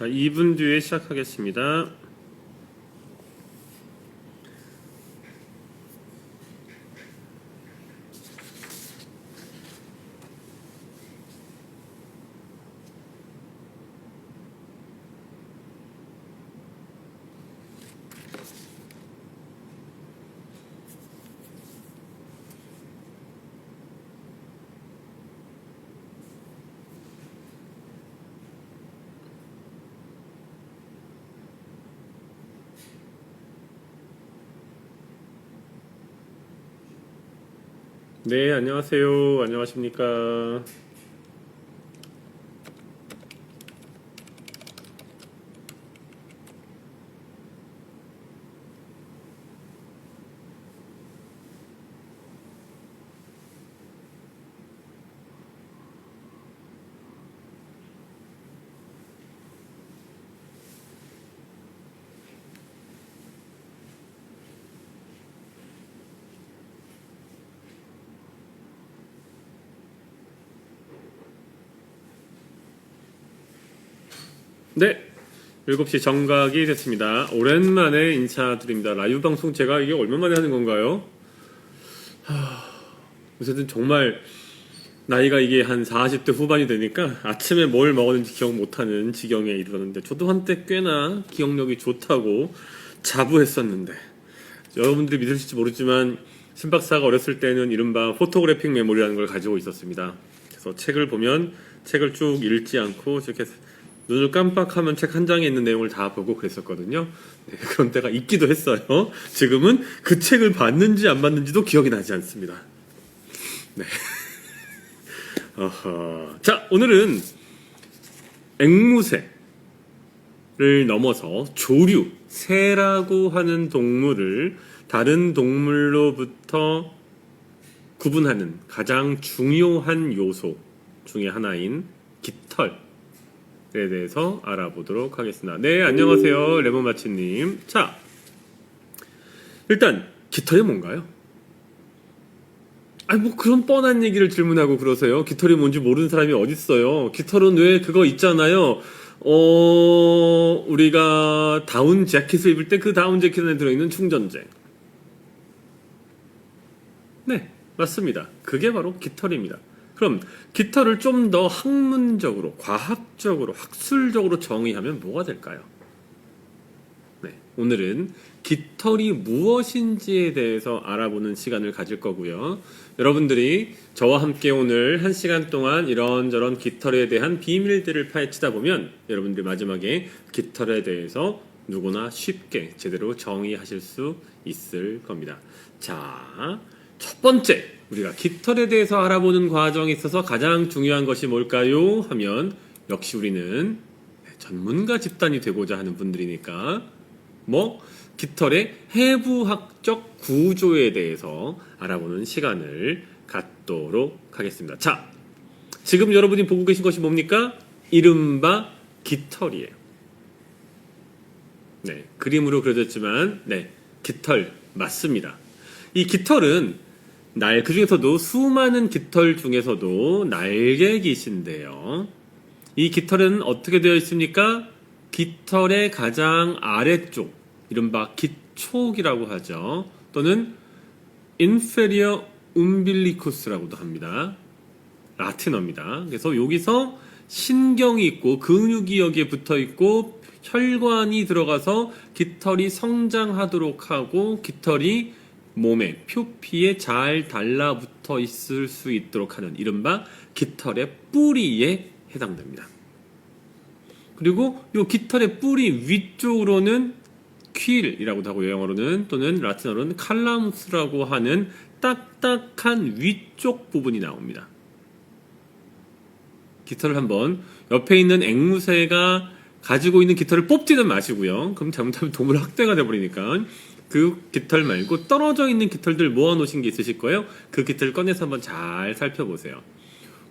자, 2분 뒤에 시작하겠습니다. 네, 안녕하세요. 안녕하십니까? 네, 7시 정각이 됐습니다. 오랜만에 인사드립니다. 라이브 방송 제가 이게 얼마만에 하는 건가요? 요새는 정말 나이가 이게 한 40대 후반이 되니까 아침에 뭘 먹었는지 기억 못하는 지경에 이르렀는데, 저도 한때 꽤나 기억력이 좋다고 자부했었는데, 여러분들이 믿으실지 모르지만 신박사가 어렸을 때는 이른바 포토그래픽 메모리라는 걸 가지고 있었습니다. 그래서 책을 보면 책을 쭉 읽지 않고 이렇게 눈을 깜빡하면 책 한 장에 있는 내용을 다 보고 그랬었거든요. 네, 그런 때가 있기도 했어요. 지금은 그 책을 봤는지 안 봤는지도 기억이 나지 않습니다. 네. 자, 오늘은 앵무새를 넘어서 조류, 새라고 하는 동물을 다른 동물로부터 구분하는 가장 중요한 요소 중에 하나인 깃털에 대해서 알아보도록 하겠습니다. 네, 안녕하세요. 레몬마치님. 자, 일단 깃털이 뭔가요? 아니, 뭐 그런 뻔한 얘기를 질문하고 그러세요. 깃털이 뭔지 모르는 사람이 어딨어요. 깃털은 왜 그거 있잖아요. 우리가 다운 재킷을 입을 때 그 다운 재킷 안에 들어있는 충전재. 네, 맞습니다. 그게 바로 깃털입니다. 그럼 깃털을 좀 더 학문적으로, 과학적으로, 학술적으로 정의하면 뭐가 될까요? 네, 오늘은 깃털이 무엇인지에 대해서 알아보는 시간을 가질 거고요. 여러분들이 저와 함께 오늘 1시간 동안 이런저런 깃털에 대한 비밀들을 파헤치다 보면 여러분들이 마지막에 깃털에 대해서 누구나 쉽게 제대로 정의하실 수 있을 겁니다. 자, 첫 번째, 우리가 깃털에 대해서 알아보는 과정에 있어서 가장 중요한 것이 뭘까요? 하면 역시 우리는 전문가 집단이 되고자 하는 분들이니까 깃털의 해부학적 구조에 대해서 알아보는 시간을 갖도록 하겠습니다. 자, 지금 여러분이 보고 계신 것이 뭡니까? 이른바 깃털이에요. 네, 그림으로 그려졌지만 네, 깃털 맞습니다. 이 깃털은 그 중에서도 수많은 깃털 중에서도 날개깃인데요. 이 깃털은 어떻게 되어 있습니까? 깃털의 가장 아래쪽, 이른바 깃촉이라고 하죠. 또는 inferior umbilicus라고도 합니다. 라틴어입니다. 그래서 여기서 신경이 있고 근육이 여기에 붙어 있고 혈관이 들어가서 깃털이 성장하도록 하고 깃털이 몸에 표피에 잘 달라붙어 있을 수 있도록 하는 이른바 깃털의 뿌리에 해당됩니다. 그리고 이 깃털의 뿌리 위쪽으로는 퀼이라고도 하고 영어로는 또는 라틴어로는 칼라무스라고 하는 딱딱한 위쪽 부분이 나옵니다. 깃털을 한번 옆에 있는 앵무새가 가지고 있는 깃털을 뽑지는 마시고요. 그럼 잘못하면 동물 학대가 돼버리니까 그 깃털 말고 떨어져 있는 깃털들 모아놓으신 게 있으실 거예요. 그 깃털 꺼내서 한번 잘 살펴보세요.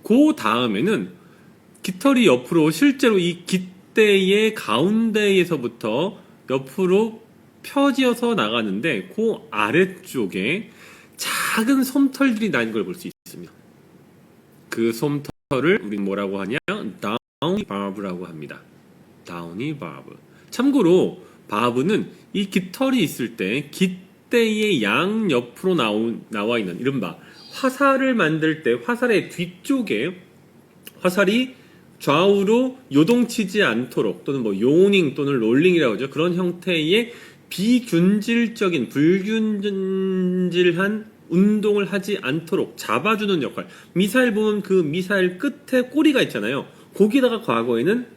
그 다음에는 깃털이 옆으로 실제로 이 깃대의 가운데에서부터 옆으로 펴지어서 나가는데 그 아래쪽에 작은 솜털들이 난 걸 볼 수 있습니다. 그 솜털을 우리는 뭐라고 하냐? 다운 바브라고 합니다. 다우니 바브. 참고로 바브는 이 깃털이 있을 때 깃대의 양 옆으로 나와 있는 이른바 화살을 만들 때 화살의 뒤쪽에 화살이 좌우로 요동치지 않도록 또는 뭐 요닝 또는 롤링이라고 하죠. 그런 형태의 비균질적인 불균질한 운동을 하지 않도록 잡아주는 역할. 미사일 보면 그 미사일 끝에 꼬리가 있잖아요. 거기다가 과거에는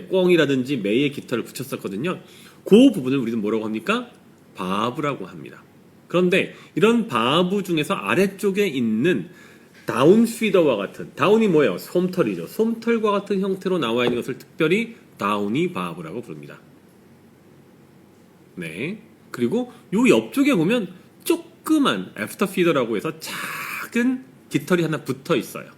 꿩이라든지 매의 깃털을 붙였었거든요. 그 부분을 우리는 뭐라고 합니까? 바브라고 합니다. 그런데 이런 바브 중에서 아래쪽에 있는 다운피더와 같은, 다운이 뭐예요? 솜털이죠. 솜털과 같은 형태로 나와 있는 것을 특별히 다우니 바브라고 부릅니다. 네. 그리고 요 옆쪽에 보면 조그만 애프터피더라고 해서 작은 깃털이 하나 붙어 있어요.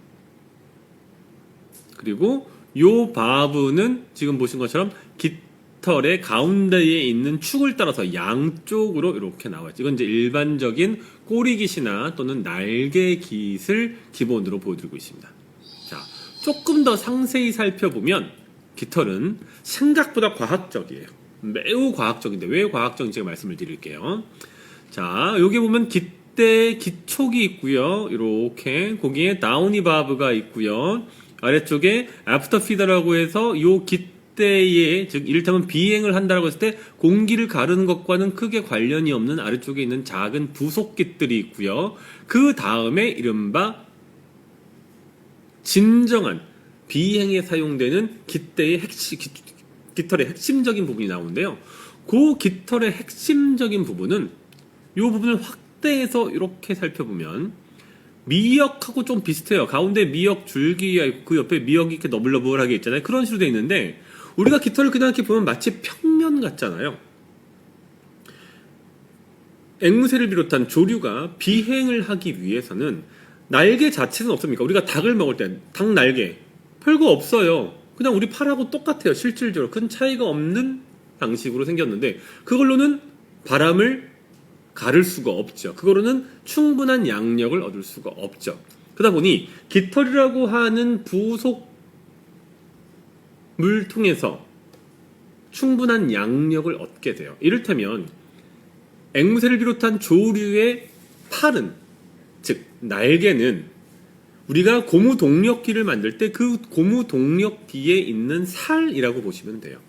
그리고 요 바브는 지금 보신 것처럼 깃털의 가운데에 있는 축을 따라서 양쪽으로 이렇게 나와요. 이건 이제 일반적인 꼬리깃이나 또는 날개깃을 기본으로 보여드리고 있습니다. 자, 조금 더 상세히 살펴보면 깃털은 생각보다 과학적이에요. 매우 과학적인데 왜 과학적인지 제가 말씀을 드릴게요. 자, 여기 보면 깃대 깃촉이 있고요. 이렇게 거기에 다우니 바브가 있고요. 아래쪽에 애프터피더라고 해서 요 깃대에 즉 이를테면 비행을 한다라고 했을 때 공기를 가르는 것과는 크게 관련이 없는 아래쪽에 있는 작은 부속깃들이 있고요. 그 다음에 이른바 진정한 비행에 사용되는 깃털의 핵심적인 부분이 나오는데요. 그 깃털의 핵심적인 부분은 이 부분을 확대해서 이렇게 살펴보면 미역하고 좀 비슷해요. 가운데 미역 줄기가 있고 그 옆에 미역이 이렇게 너블너블하게 있잖아요. 그런 식으로 되어 있는데 우리가 깃털을 그냥 이렇게 보면 마치 평면 같잖아요. 앵무새를 비롯한 조류가 비행을 하기 위해서는 날개 자체는 없습니까? 우리가 닭을 먹을 때 닭 날개 별거 없어요. 그냥 우리 팔하고 똑같아요. 실질적으로 큰 차이가 없는 방식으로 생겼는데 그걸로는 바람을 가를 수가 없죠. 그거로는 충분한 양력을 얻을 수가 없죠. 그러다 보니 깃털이라고 하는 부속물 통해서 충분한 양력을 얻게 돼요. 이를테면 앵무새를 비롯한 조류의 팔은, 즉 날개는 우리가 고무동력기를 만들 때 그 고무동력기에 있는 살이라고 보시면 돼요.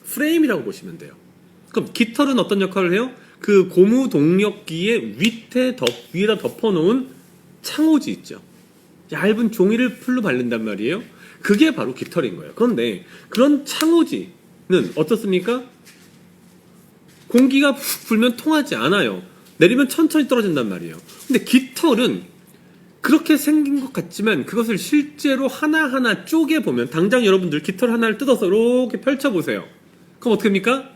프레임이라고 보시면 돼요. 그럼 깃털은 어떤 역할을 해요? 그 고무동력기의 위에다 덮어놓은 창호지 있죠. 얇은 종이를 풀로 바른단 말이에요. 그게 바로 깃털인 거예요. 그런데 그런 창호지는 어떻습니까? 공기가 훅 불면 통하지 않아요. 내리면 천천히 떨어진단 말이에요. 근데 깃털은 그렇게 생긴 것 같지만 그것을 실제로 하나하나 쪼개보면 당장 여러분들 깃털 하나를 뜯어서 이렇게 펼쳐보세요. 그럼 어떻게 합니까?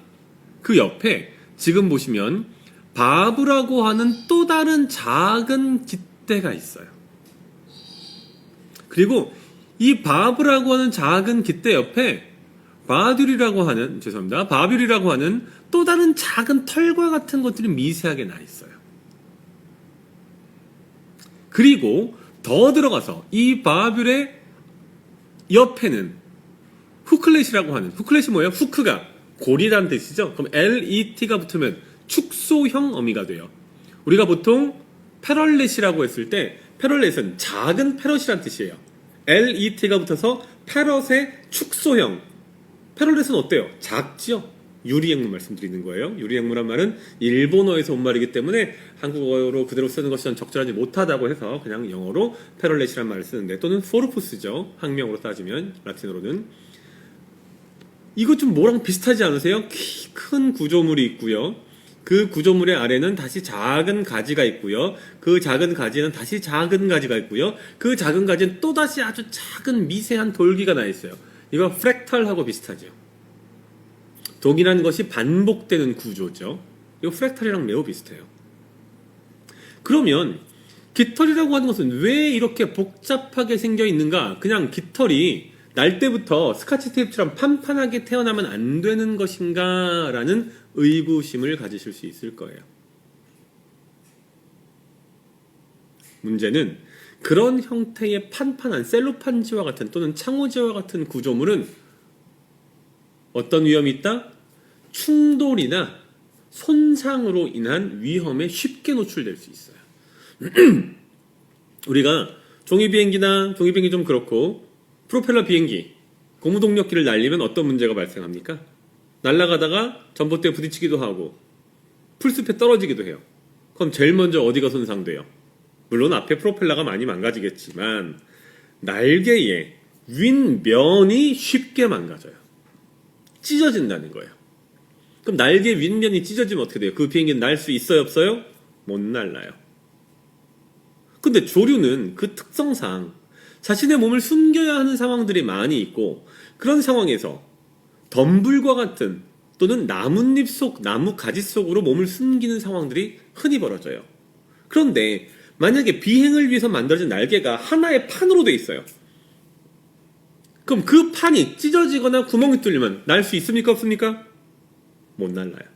그 옆에 지금 보시면 바브라고 하는 또 다른 작은 깃대가 있어요. 그리고 이 바브라고 하는 작은 깃대 옆에 바뷸이라고 하는 또 다른 작은 털과 같은 것들이 미세하게 나 있어요. 그리고 더 들어가서 이 바뷸의 옆에는 후클렛이라고 하는, 후클렛이 뭐예요? 후크가 고리라는 뜻이죠. 그럼 LET가 붙으면 축소형 어미가 돼요. 우리가 보통 패럴렛이라고 했을 때 패럴렛은 작은 패럿이라는 뜻이에요. LET가 붙어서 패럿의 축소형. 패럴렛은 어때요? 작지요? 유리행물 말씀드리는 거예요. 유리행물한 말은 일본어에서 온 말이기 때문에 한국어로 그대로 쓰는 것이 적절하지 못하다고 해서 그냥 영어로 패럴렛이라는 말을 쓰는데, 또는 포르푸스죠. 학명으로 따지면 라틴어로는. 이거 좀 뭐랑 비슷하지 않으세요? 큰 구조물이 있고요. 그 구조물의 아래는 다시 작은 가지가 있고요. 그 작은 가지는 다시 작은 가지가 있고요. 그 작은 가지는 또다시 아주 작은 미세한 돌기가 나 있어요. 이거 프랙탈하고 비슷하죠. 동일한 것이 반복되는 구조죠. 이거 프랙탈이랑 매우 비슷해요. 그러면 깃털이라고 하는 것은 왜 이렇게 복잡하게 생겨 있는가? 그냥 깃털이 날 때부터 스카치 테이프처럼 판판하게 태어나면 안 되는 것인가? 라는 의구심을 가지실 수 있을 거예요. 문제는 그런 형태의 판판한 셀로판지와 같은 또는 창호지와 같은 구조물은 어떤 위험이 있다? 충돌이나 손상으로 인한 위험에 쉽게 노출될 수 있어요. 우리가 종이 비행기 좀 그렇고 프로펠러 비행기, 고무동력기를 날리면 어떤 문제가 발생합니까? 날아가다가 전봇대에 부딪히기도 하고 풀숲에 떨어지기도 해요. 그럼 제일 먼저 어디가 손상돼요? 물론 앞에 프로펠러가 많이 망가지겠지만 날개의 윗면이 쉽게 망가져요. 찢어진다는 거예요. 그럼 날개 윗면이 찢어지면 어떻게 돼요? 그 비행기는 날 수 있어요, 없어요? 못 날아요. 근데 조류는 그 특성상 자신의 몸을 숨겨야 하는 상황들이 많이 있고, 그런 상황에서 덤불과 같은 또는 나뭇잎 속, 나무 가지 속으로 몸을 숨기는 상황들이 흔히 벌어져요. 그런데 만약에 비행을 위해서 만들어진 날개가 하나의 판으로 돼 있어요. 그럼 그 판이 찢어지거나 구멍이 뚫리면 날 수 있습니까, 없습니까? 못 날아요.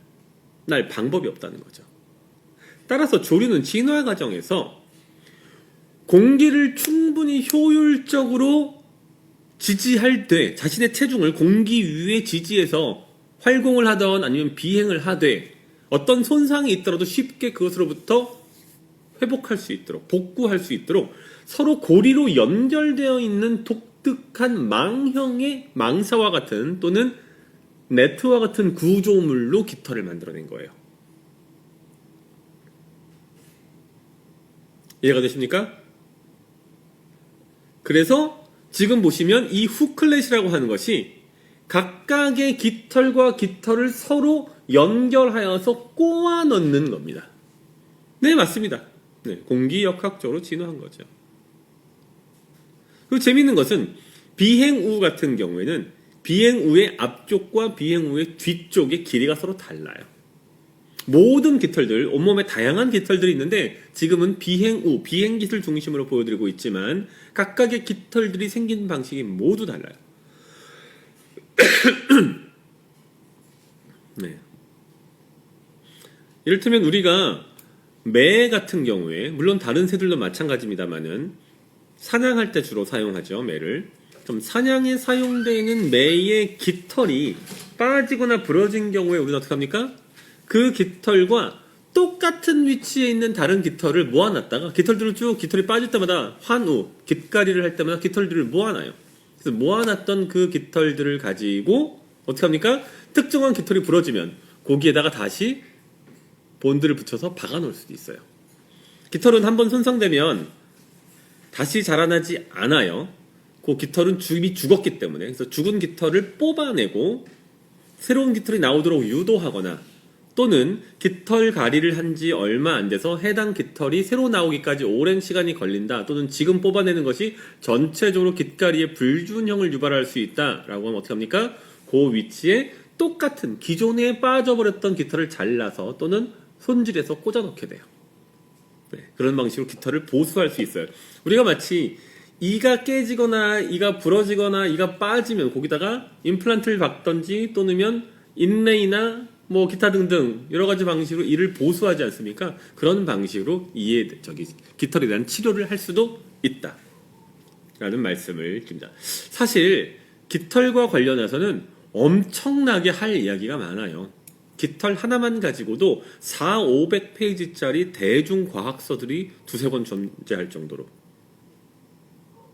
날 방법이 없다는 거죠. 따라서 조류는 진화 과정에서 공기를 충분히 효율적으로 지지할 때 자신의 체중을 공기 위에 지지해서 활공을 하던 아니면 비행을 하되 어떤 손상이 있더라도 쉽게 그것으로부터 회복할 수 있도록, 복구할 수 있도록 서로 고리로 연결되어 있는 독특한 망형의 망사와 같은 또는 네트와 같은 구조물로 깃털을 만들어낸 거예요. 이해가 되십니까? 그래서 지금 보시면 이 후클렛이라고 하는 것이 각각의 깃털과 깃털을 서로 연결하여서 꼬아 넣는 겁니다. 네, 맞습니다. 네, 공기역학적으로 진화한 거죠. 그리고 재미있는 것은 비행우 같은 경우에는 비행우의 앞쪽과 비행우의 뒤쪽의 길이가 서로 달라요. 모든 깃털들, 온몸에 다양한 깃털들이 있는데 지금은 비행우, 비행깃을 중심으로 보여드리고 있지만 각각의 깃털들이 생긴 방식이 모두 달라요. 네. 이를테면 우리가 매 같은 경우에, 물론 다른 새들도 마찬가지입니다만은 사냥할 때 주로 사용하죠, 매를. 그럼 사냥에 사용되는 매의 깃털이 빠지거나 부러진 경우에 우리는 어떻게 합니까? 그 깃털과 똑같은 위치에 있는 다른 깃털을 모아놨다가 깃털들을 쭉 깃털이 빠질 때마다 환우, 깃가리를 할 때마다 깃털들을 모아놔요. 그래서 모아놨던 그 깃털들을 가지고 어떻게 합니까? 특정한 깃털이 부러지면 거기에다가 다시 본드를 붙여서 박아놓을 수도 있어요. 깃털은 한번 손상되면 다시 자라나지 않아요. 그 깃털은 이미 죽었기 때문에. 그래서 죽은 깃털을 뽑아내고 새로운 깃털이 나오도록 유도하거나 또는 깃털 가리를 한 지 얼마 안 돼서 해당 깃털이 새로 나오기까지 오랜 시간이 걸린다, 또는 지금 뽑아내는 것이 전체적으로 깃가리의 불균형을 유발할 수 있다라고 하면 어떻게 합니까? 그 위치에 똑같은 기존에 빠져버렸던 깃털을 잘라서 또는 손질해서 꽂아놓게 돼요. 네, 그런 방식으로 깃털을 보수할 수 있어요. 우리가 마치 이가 깨지거나 이가 부러지거나 이가 빠지면 거기다가 임플란트를 박던지 또는 인레이나 뭐 기타 등등 여러 가지 방식으로 이를 보수하지 않습니까? 그런 방식으로 깃털에 대한 치료를 할 수도 있다 라는 말씀을 드립니다. 사실 깃털과 관련해서는 엄청나게 할 이야기가 많아요. 깃털 하나만 가지고도 400~500페이지짜리 대중과학서들이 두세 권 존재할 정도로.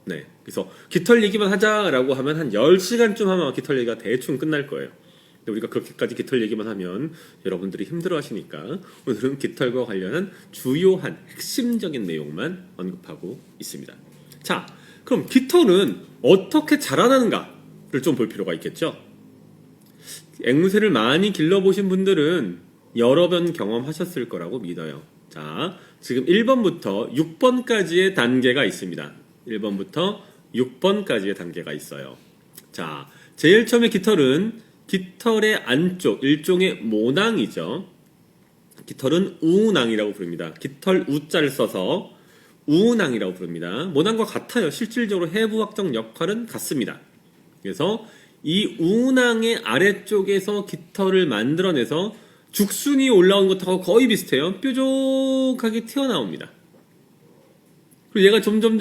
네, 그래서 깃털 얘기만 하자라고 하면 한 10시간쯤 하면 깃털 얘기가 대충 끝날 거예요. 우리가 그렇게까지 깃털 얘기만 하면 여러분들이 힘들어 하시니까 오늘은 깃털과 관련한 주요한 핵심적인 내용만 언급하고 있습니다. 자, 그럼 깃털은 어떻게 자라나는가를 좀 볼 필요가 있겠죠? 앵무새를 많이 길러보신 분들은 여러 번 경험하셨을 거라고 믿어요. 자, 지금 1번부터 6번까지의 단계가 있습니다. 1번부터 6번까지의 단계가 있어요. 자, 제일 처음에 깃털은 깃털의 안쪽, 일종의 모낭이죠. 깃털은 우낭이라고 부릅니다. 깃털 우자를 써서 우낭이라고 부릅니다. 모낭과 같아요. 실질적으로 해부학적 역할은 같습니다. 그래서 이 우낭의 아래쪽에서 깃털을 만들어내서 죽순이 올라온 것하고 거의 비슷해요. 뾰족하게 튀어나옵니다. 그리고 얘가 점점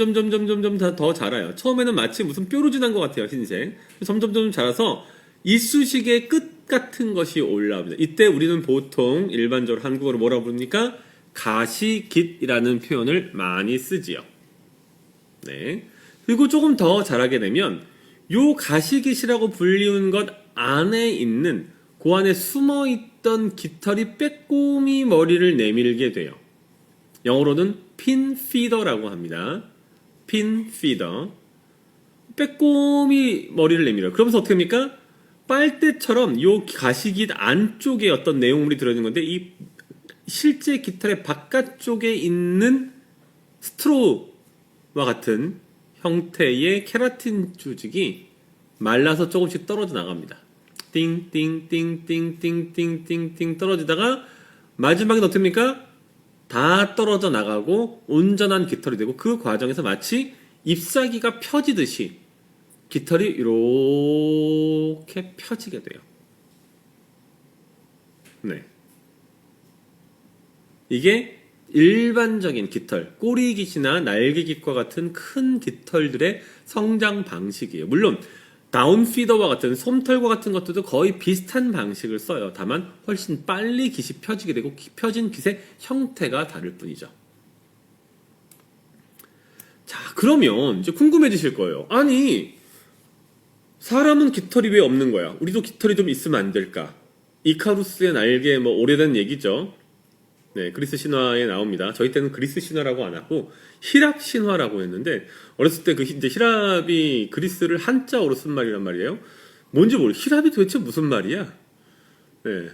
더 자라요. 처음에는 마치 무슨 뾰루지 난 것 같아요, 흰색. 점점 자라서 이쑤시개 끝 같은 것이 올라옵니다. 이때 우리는 보통 일반적으로 한국어로 뭐라고 부릅니까? 가시깃이라는 표현을 많이 쓰지요. 네. 그리고 조금 더 잘하게 되면 요 가시깃이라고 불리는 것 안에 있는 그 안에 숨어있던 깃털이 빼꼼히 머리를 내밀게 돼요. 영어로는 핀 피더라고 합니다. 핀 피더. 빼꼼히 머리를 내밀어요. 그러면서 어떻게 합니까? 빨대처럼 요 가시깃 안쪽에 어떤 내용물이 들어있는 건데 이 실제 깃털의 바깥쪽에 있는 스트로우와 같은 형태의 케라틴 조직이 말라서 조금씩 떨어져 나갑니다. 띵띵띵띵띵띵띵띵 떨어지다가 마지막에 어떻게 합니까? 다 떨어져 나가고 온전한 깃털이 되고 그 과정에서 마치 잎사귀가 펴지듯이 깃털이 이렇게 펴지게 돼요. 네. 이게 일반적인 깃털, 꼬리깃이나 날개깃과 같은 큰 깃털들의 성장 방식이에요. 물론 다운피더와 같은 솜털과 같은 것들도 거의 비슷한 방식을 써요. 다만 훨씬 빨리 깃이 펴지게 되고 펴진 깃의 형태가 다를 뿐이죠. 자, 그러면 이제 궁금해지실 거예요. 아니, 사람은 깃털이 왜 없는 거야? 우리도 깃털이 좀 있으면 안 될까? 이카루스의 날개, 뭐 오래된 얘기죠. 네, 그리스 신화에 나옵니다. 저희 때는 그리스 신화라고 안 하고 히랍 신화라고 했는데 어렸을 때 그 이제 히랍이 그리스를 한자어로 쓴 말이란 말이에요. 뭔지 모르. 히랍이 도대체 무슨 말이야? 네.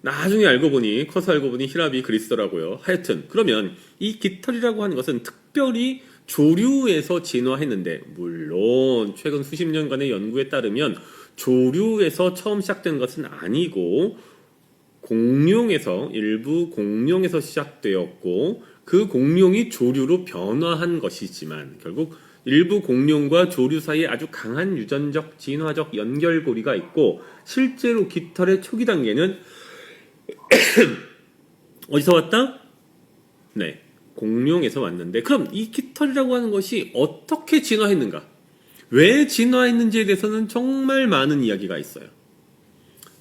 나중에 알고 보니 커서 알고 보니 히랍이 그리스더라고요. 하여튼 그러면 이 깃털이라고 하는 것은 특별히 조류에서 진화했는데 물론 최근 수십 년간의 연구에 따르면 조류에서 처음 시작된 것은 아니고 공룡에서 일부 공룡에서 시작되었고 그 공룡이 조류로 변화한 것이지만 결국 일부 공룡과 조류 사이에 아주 강한 유전적 진화적 연결고리가 있고 실제로 깃털의 초기 단계는 어디서 왔다? 네, 공룡에서 왔는데 그럼 이 깃털이라고 하는 것이 어떻게 진화했는가? 왜 진화했는지에 대해서는 정말 많은 이야기가 있어요.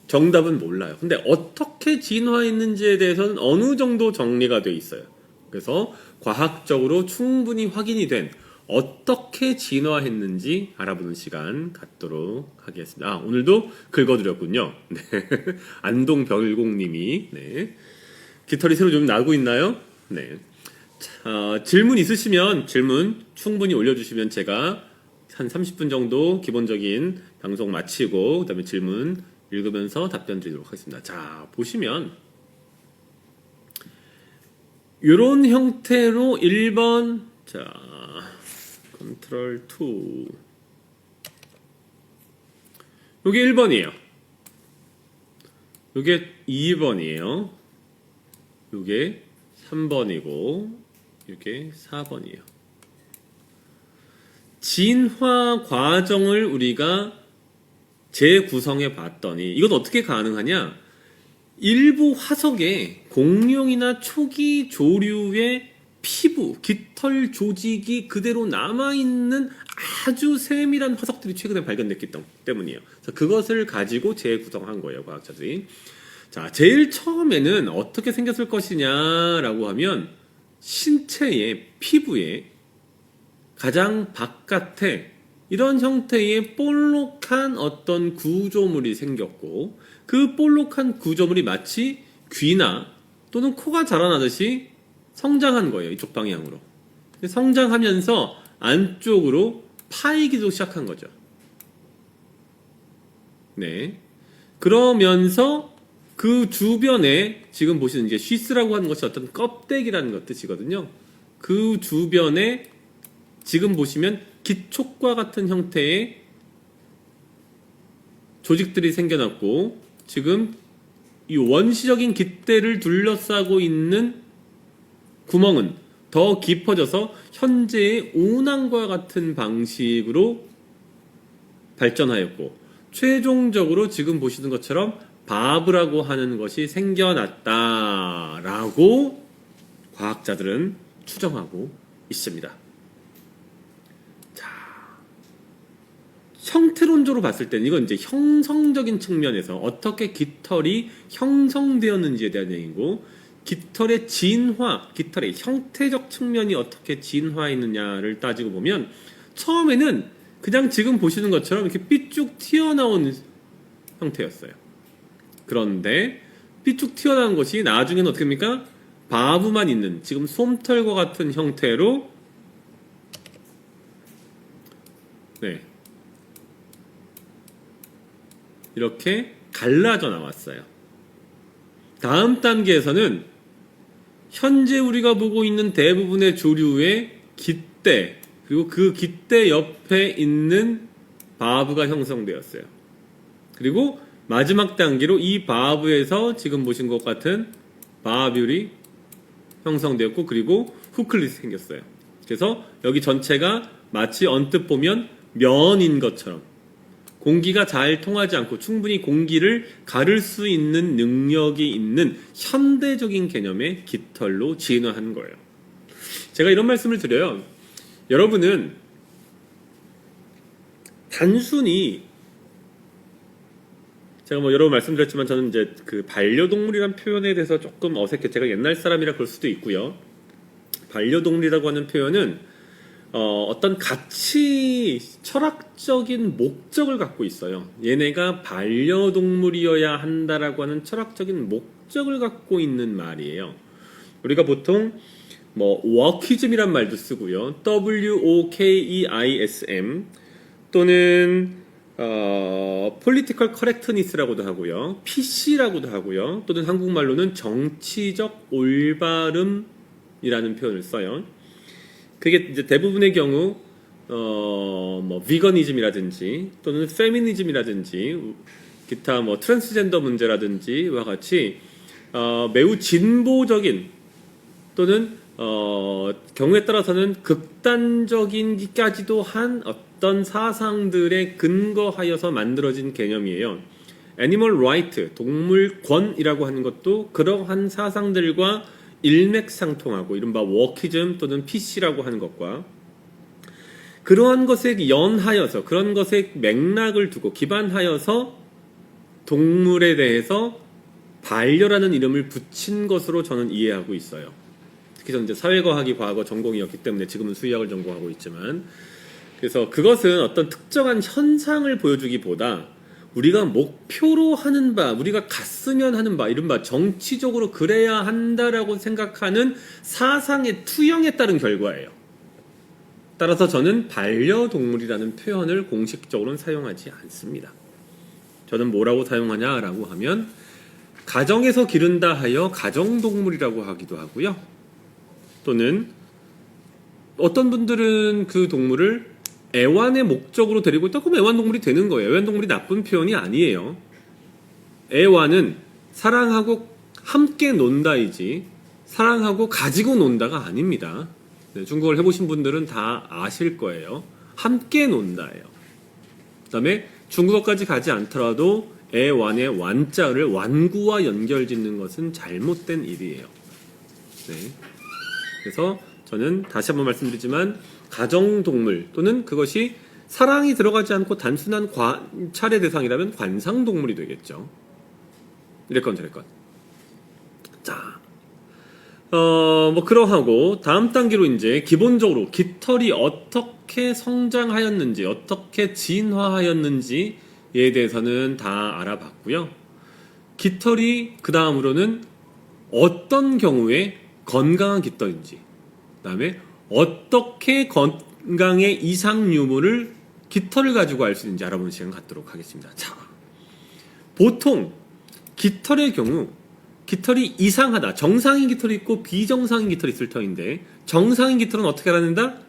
정답은 몰라요. 근데 어떻게 진화했는지에 대해서는 어느 정도 정리가 돼 있어요. 그래서 과학적으로 충분히 확인이 된 어떻게 진화했는지 알아보는 시간 갖도록 하겠습니다. 아, 오늘도 긁어드렸군요. 네. 안동별공님이 네. 깃털이 새로 좀 나고 있나요? 네. 자, 질문 있으시면 질문 충분히 올려주시면 제가 한 30분 정도 기본적인 방송 마치고 그다음에 질문 읽으면서 답변 드리도록 하겠습니다. 자, 보시면 이런 형태로 1번 자 컨트롤 2 요게 1번이에요. 요게 2번이에요. 요게 3번이고 요게 4번이에요. 진화 과정을 우리가 재구성해 봤더니 이건 어떻게 가능하냐? 일부 화석에 공룡이나 초기 조류의 피부, 깃털 조직이 그대로 남아있는 아주 세밀한 화석들이 최근에 발견됐기 때문이에요. 그래서 그것을 가지고 재구성한 거예요, 과학자들이. 자, 제일 처음에는 어떻게 생겼을 것이냐라고 하면 신체의 피부에 가장 바깥에 이런 형태의 볼록한 어떤 구조물이 생겼고 그 볼록한 구조물이 마치 귀나 또는 코가 자라나듯이 성장한 거예요. 이쪽 방향으로. 성장하면서 안쪽으로 파이기도 시작한 거죠. 네. 그러면서 그 주변에 지금 보시는 이제 쉬스라고 하는 것이 어떤 껍데기라는 것 뜻이거든요. 그 주변에 지금 보시면 기촉과 같은 형태의 조직들이 생겨났고 지금 이 원시적인 깃대를 둘러싸고 있는 구멍은 더 깊어져서 현재의 오낭과 같은 방식으로 발전하였고 최종적으로 지금 보시는 것처럼 바브라고 하는 것이 생겨났다라고 과학자들은 추정하고 있습니다. 형태론적으로 봤을 때는 이건 이제 형성적인 측면에서 어떻게 깃털이 형성되었는지에 대한 얘기고, 깃털의 진화, 깃털의 형태적 측면이 어떻게 진화했느냐를 따지고 보면 처음에는 그냥 지금 보시는 것처럼 이렇게 삐쭉 튀어나온 형태였어요. 그런데 삐쭉 튀어나온 것이 나중에는 어떻게 됩니까? 바브만 있는 지금 솜털과 같은 형태로 이렇게 갈라져 나왔어요. 다음 단계에서는 현재 우리가 보고 있는 대부분의 조류의 깃대, 그리고 그 깃대 옆에 있는 바브가 형성되었어요. 그리고 마지막 단계로 이 바브에서 지금 보신 것 같은 바뷸이 형성되었고, 그리고 후클릿이 생겼어요. 그래서 여기 전체가 마치 언뜻 보면 면인 것처럼 공기가 잘 통하지 않고 충분히 공기를 가를 수 있는 능력이 있는 현대적인 개념의 깃털로 진화한 거예요. 제가 이런 말씀을 드려요. 여러분은 단순히 제가 뭐 여러 번 말씀드렸지만 저는 이제 그 반려동물이란 표현에 대해서 조금 어색해. 제가 옛날 사람이라 그럴 수도 있고요. 반려동물이라고 하는 표현은 어떤 가치, 철학적인 목적을 갖고 있어요. 얘네가 반려동물이어야 한다라고 하는 철학적인 목적을 갖고 있는 말이에요. 우리가 보통 뭐 워키즘이란 말도 쓰고요. WOKEISM 또는 political correctness라고도 하고요. PC라고도 하고요. 또는 한국말로는 정치적 올바름이라는 표현을 써요. 그게 이제 대부분의 경우 뭐 비거니즘이라든지 또는 페미니즘이라든지 기타 뭐 트랜스젠더 문제라든지와 같이 매우 진보적인 또는 경우에 따라서는 극단적인기까지도 한 어떤 사상들에 근거하여서 만들어진 개념이에요. 애니멀 라이트, 동물권이라고 하는 것도 그러한 사상들과 일맥상통하고, 이른바 워키즘 또는 PC라고 하는 것과 그러한 것에 연하여서, 그런 것에 맥락을 두고 기반하여서 동물에 대해서 반려라는 이름을 붙인 것으로 저는 이해하고 있어요. 특히 저는 이제 사회과학이 과거 전공이었기 때문에 지금은 수의학을 전공하고 있지만, 그래서 그것은 어떤 특정한 현상을 보여주기보다 우리가 목표로 하는 바, 우리가 갔으면 하는 바, 이른바 정치적으로 그래야 한다라고 생각하는 사상의 투영에 따른 결과예요. 따라서 저는 반려동물이라는 표현을 공식적으로는 사용하지 않습니다. 저는 뭐라고 사용하냐라고 하면 가정에서 기른다 하여 가정동물이라고 하기도 하고요. 또는 어떤 분들은 그 동물을 애완의 목적으로 데리고 있다 그러면 애완동물이 되는 거예요. 애완동물이 나쁜 표현이 아니에요. 애완은 사랑하고 함께 논다이지 사랑하고 가지고 논다가 아닙니다. 네, 중국어를 해보신 분들은 다 아실 거예요. 함께 논다예요. 그 다음에 중국어까지 가지 않더라도 애완의 완자를 완구와 연결짓는 것은 잘못된 일이에요. 네. 그래서 저는 다시 한번 말씀드리지만 가정동물 또는 그것이 사랑이 들어가지 않고 단순한 관찰의 대상이라면 관상동물이 되겠죠. 이랬건 저랬건. 자, 뭐 그러하고 다음 단계로 이제 기본적으로 깃털이 어떻게 성장하였는지, 어떻게 진화하였는지에 대해서는 다 알아봤고요. 깃털이 그 다음으로는 어떤 경우에 건강한 깃털인지, 그 다음에 어떻게 건강의 이상 유무를 깃털을 가지고 알 수 있는지 알아보는 시간 갖도록 하겠습니다. 자, 보통 깃털의 경우 깃털이 이상하다, 정상인 깃털이 있고 비정상인 깃털이 있을 터인데, 정상인 깃털은 어떻게 알아낸다?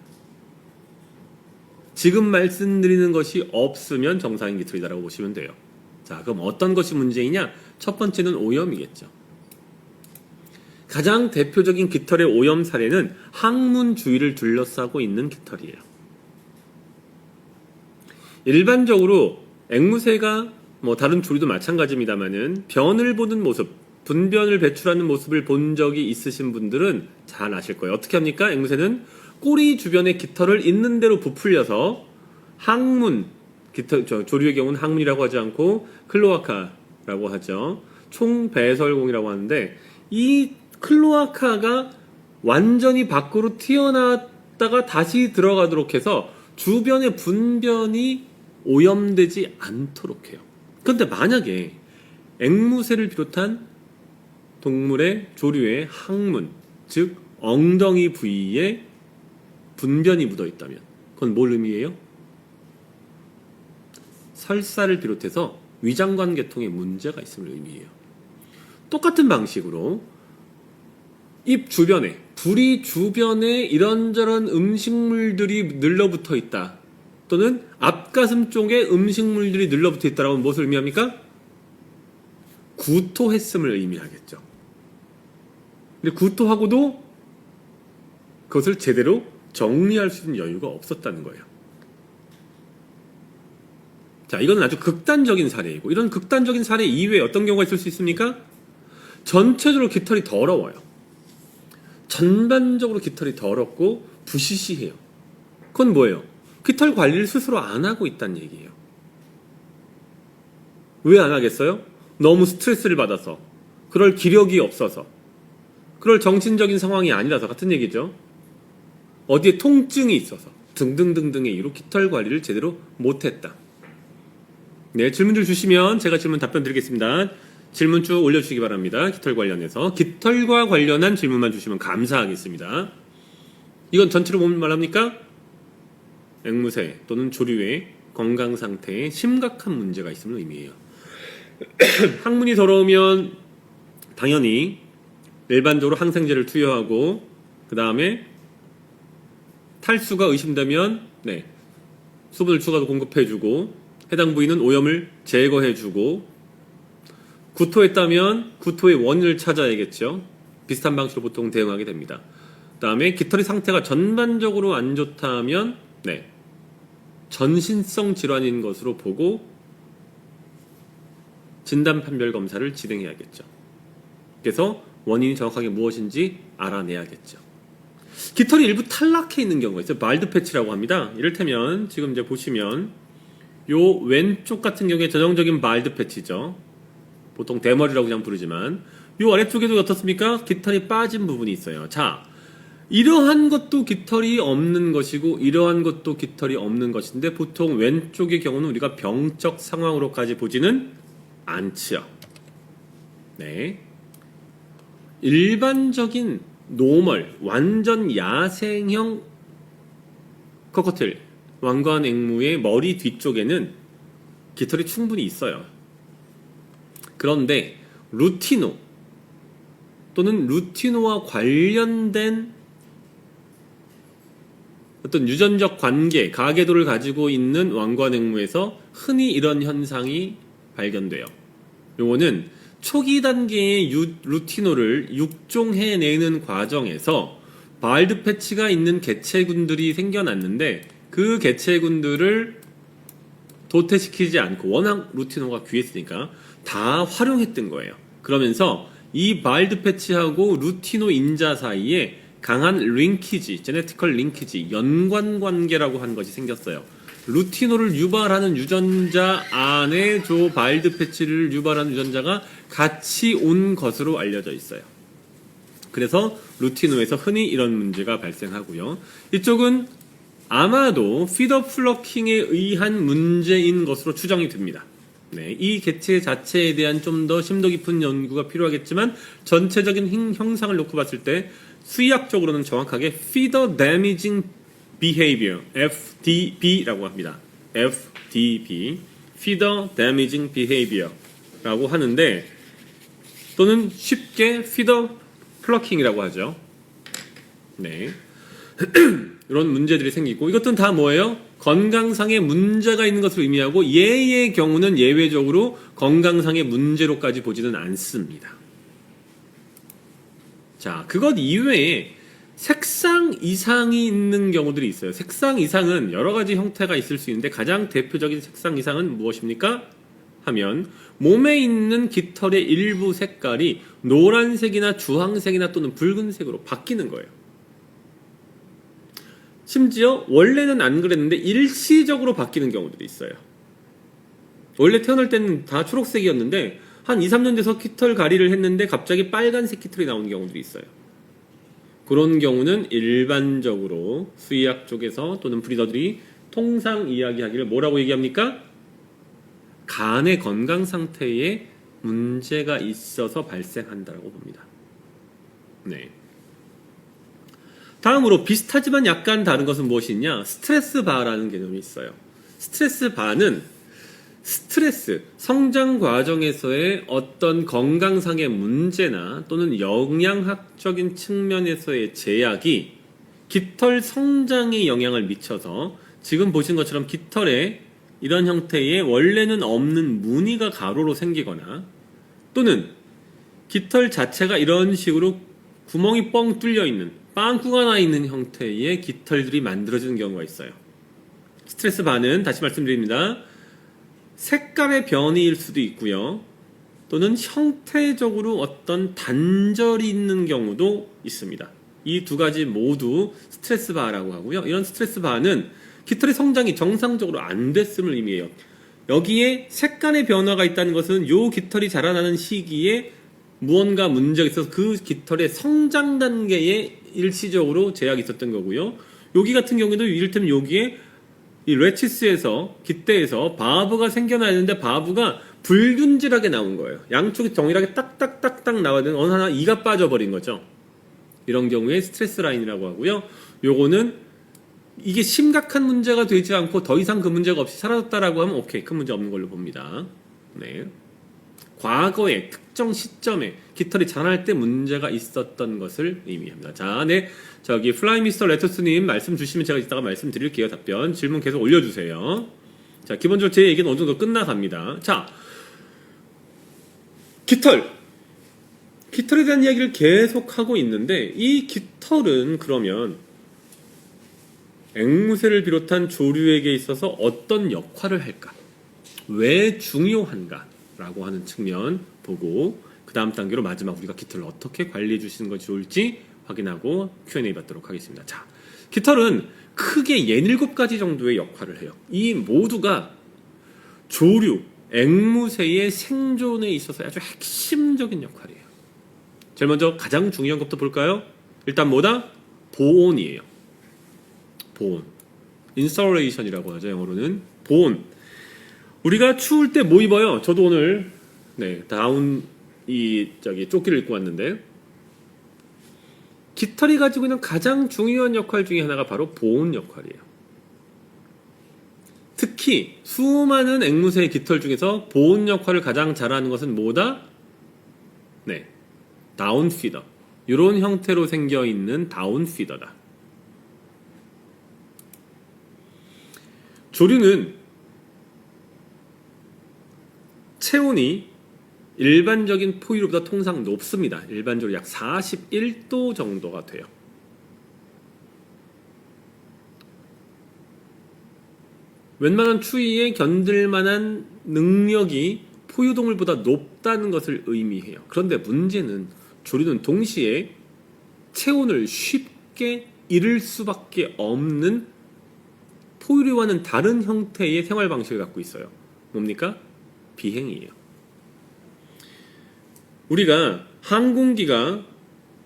지금 말씀드리는 것이 없으면 정상인 깃털이다라고 보시면 돼요. 자, 그럼 어떤 것이 문제이냐? 첫 번째는 오염이겠죠. 가장 대표적인 깃털의 오염 사례는 항문 주위를 둘러싸고 있는 깃털이에요. 일반적으로 앵무새가 뭐 다른 조류도 마찬가지입니다만은 변을 보는 모습, 분변을 배출하는 모습을 본 적이 있으신 분들은 잘 아실 거예요. 어떻게 합니까? 앵무새는 꼬리 주변에 깃털을 있는 대로 부풀려서 항문, 조류의 경우는 항문이라고 하지 않고 클로아카라고 하죠. 총배설공이라고 하는데 이 클로아카가 완전히 밖으로 튀어나왔다가 다시 들어가도록 해서 주변의 분변이 오염되지 않도록 해요. 그런데 만약에 앵무새를 비롯한 동물의 조류의 항문, 즉 엉덩이 부위에 분변이 묻어 있다면 그건 뭘 의미해요? 설사를 비롯해서 위장관 계통에 문제가 있음을 의미해요. 똑같은 방식으로 입 주변에, 부리 주변에 이런저런 음식물들이 늘러붙어 있다. 또는 앞가슴 쪽에 음식물들이 늘러붙어 있다라고 하면 무엇을 의미합니까? 구토했음을 의미하겠죠. 근데 구토하고도 그것을 제대로 정리할 수 있는 여유가 없었다는 거예요. 자, 이건 아주 극단적인 사례이고, 이런 극단적인 사례 이외에 어떤 경우가 있을 수 있습니까? 전체적으로 깃털이 더러워요. 전반적으로 깃털이 더럽고 부시시해요. 그건 뭐예요? 깃털 관리를 스스로 안 하고 있다는 얘기예요. 왜 안 하겠어요? 너무 스트레스를 받아서, 그럴 기력이 없어서, 그럴 정신적인 상황이 아니라서 같은 얘기죠. 어디에 통증이 있어서 등등등등의 이유로 깃털 관리를 제대로 못했다. 네, 질문들 주시면 제가 질문 답변 드리겠습니다. 질문 쭉 올려주시기 바랍니다. 깃털 관련해서. 깃털과 관련한 질문만 주시면 감사하겠습니다. 이건 전체로 보면 말합니까? 앵무새 또는 조류의 건강 상태에 심각한 문제가 있음을 의미해요. 항문이 더러우면 당연히 일반적으로 항생제를 투여하고 그 다음에 탈수가 의심되면 수분을 추가로 공급해주고 해당 부위는 오염을 제거해주고 구토했다면 구토의 원인을 찾아야겠죠. 비슷한 방식으로 보통 대응하게 됩니다. 그 다음에 깃털의 상태가 전반적으로 안 좋다면 전신성 질환인 것으로 보고 진단 판별 검사를 진행해야겠죠. 그래서 원인이 정확하게 무엇인지 알아내야겠죠. 깃털이 일부 탈락해 있는 경우가 있어요. 말드 패치라고 합니다. 이를테면 지금 이제 보시면 요 왼쪽 같은 경우에 전형적인 말드 패치죠. 보통 대머리라고 그냥 부르지만 요 아래쪽에도 어떻습니까? 깃털이 빠진 부분이 있어요. 자, 이러한 것도 깃털이 없는 것이고 이러한 것도 깃털이 없는 것인데 보통 왼쪽의 경우는 우리가 병적 상황으로까지 보지는 않죠. 네. 일반적인 노멀, 완전 야생형 코커틀, 왕관 앵무의 머리 뒤쪽에는 깃털이 충분히 있어요. 그런데 루티노 또는 루티노와 관련된 어떤 유전적 관계, 가계도를 가지고 있는 왕관 앵무에서 흔히 이런 현상이 발견돼요. 요거는 초기 단계의 루티노를 육종해내는 과정에서 발드 패치가 있는 개체군들이 생겨났는데 그 개체군들을 도태시키지 않고 워낙 루티노가 귀했으니까 다 활용했던 거예요. 그러면서 이 발드 패치하고 루티노 인자 사이에 강한 링키지, 제네티컬 링키지, 연관 관계라고 한 것이 생겼어요. 루티노를 유발하는 유전자 안에 저 발드 패치를 유발하는 유전자가 같이 온 것으로 알려져 있어요. 그래서 루티노에서 흔히 이런 문제가 발생하고요. 이쪽은 아마도 피더 플러킹에 의한 문제인 것으로 추정이 됩니다. 네, 이 개체 자체에 대한 좀 더 심도 깊은 연구가 필요하겠지만 전체적인 형상을 놓고 봤을 때 수의학적으로는 정확하게 feeder damaging behavior, FDB라고 합니다. FDB, feeder damaging behavior라고 하는데 또는 쉽게 feeder plucking이라고 하죠. 네, 이런 문제들이 생기고 이것들은 다 뭐예요? 건강상의 문제가 있는 것을 의미하고 얘의 경우는 예외적으로 건강상의 문제로까지 보지는 않습니다. 자, 그것 이외에 색상 이상이 있는 경우들이 있어요. 색상 이상은 여러 가지 형태가 있을 수 있는데 가장 대표적인 색상 이상은 무엇입니까? 하면 몸에 있는 깃털의 일부 색깔이 노란색이나 주황색이나 또는 붉은색으로 바뀌는 거예요. 심지어 원래는 안 그랬는데 일시적으로 바뀌는 경우들이 있어요. 원래 태어날 때는 다 초록색이었는데 한 2, 3년 돼서 깃털 가리를 했는데 갑자기 빨간색 깃털이 나오는 경우도 있어요. 그런 경우는 일반적으로 수의학 쪽에서 또는 브리더들이 통상 이야기하기를 뭐라고 얘기합니까? 간의 건강 상태에 문제가 있어서 발생한다고 봅니다. 네. 다음으로 비슷하지만 약간 다른 것은 무엇이냐? 스트레스 바라는 개념이 있어요. 스트레스 바는 스트레스, 성장 과정에서의 어떤 건강상의 문제나 또는 영양학적인 측면에서의 제약이 깃털 성장에 영향을 미쳐서 지금 보신 것처럼 깃털에 이런 형태의 원래는 없는 무늬가 가로로 생기거나 또는 깃털 자체가 이런 식으로 구멍이 뻥 뚫려 있는 빵꾸가 나 있는 형태의 깃털들이 만들어지는 경우가 있어요. 스트레스 바는 다시 말씀드립니다. 색깔의 변이일 수도 있고요. 또는 형태적으로 어떤 단절이 있는 경우도 있습니다. 이 두 가지 모두 스트레스 바라고 하고요. 이런 스트레스 바는 깃털의 성장이 정상적으로 안 됐음을 의미해요. 여기에 색간의 변화가 있다는 것은 요 깃털이 자라나는 시기에 무언가 문제가 있어서 그 깃털의 성장 단계에 일시적으로 제약이 있었던 거고요. 여기 같은 경우에도 이를테면 여기에 이 레치스에서 깃대에서 바브가 생겨나야 되는데 바브가 불균질하게 나온 거예요. 양쪽이 동일하게 딱딱딱딱 나와야 되는 어느 하나 이가 빠져버린 거죠. 이런 경우에 스트레스 라인이라고 하고요. 요거는 이게 심각한 문제가 되지 않고 더 이상 그 문제가 없이 사라졌다라고 하면 오케이, 큰 문제 없는 걸로 봅니다. 네. 과거에 특정 시점에 깃털이 자라날 때 문제가 있었던 것을 의미합니다. 자, 네. 저기 플라이 미스터 레터스님 말씀 주시면 제가 이따가 말씀드릴게요. 답변. 질문 계속 올려주세요. 자, 기본적으로 제 얘기는 어느 정도 끝나갑니다. 자, 깃털에 대한 이야기를 계속 하고 있는데 이 깃털은 그러면 앵무새를 비롯한 조류에게 있어서 어떤 역할을 할까? 왜 중요한가? 라고 하는 측면 보고 그 다음 단계로 마지막 우리가 깃털을 어떻게 관리해 주시는 것이 좋을지 확인하고 Q&A 받도록 하겠습니다. 자, 깃털은 크게 17가지 정도의 역할을 해요. 이 모두가 조류, 앵무새의 생존에 있어서 아주 핵심적인 역할이에요. 제일 먼저 가장 중요한 것부터 볼까요? 일단 뭐다? 보온이에요. 보온. 인설레이션이라고 하죠. 영어로는 보온. 우리가 추울 때 뭐 입어요? 저도 오늘 다운 조끼를 입고 왔는데 깃털이 가지고 있는 가장 중요한 역할 중에 하나가 바로 보온 역할이에요. 특히 수많은 앵무새의 깃털 중에서 보온 역할을 가장 잘하는 것은 뭐다? 네, 다운피더. 이런 형태로 생겨 있는 다운피더다. 조류는 체온이 일반적인 포유류보다 통상 높습니다. 일반적으로 약 41도 정도가 돼요. 웬만한 추위에 견딜 만한 능력이 포유동물보다 높다는 것을 의미해요. 그런데 문제는 조류는 동시에 체온을 쉽게 잃을 수밖에 없는 포유류와는 다른 형태의 생활 방식을 갖고 있어요. 뭡니까? 비행이에요. 우리가 항공기가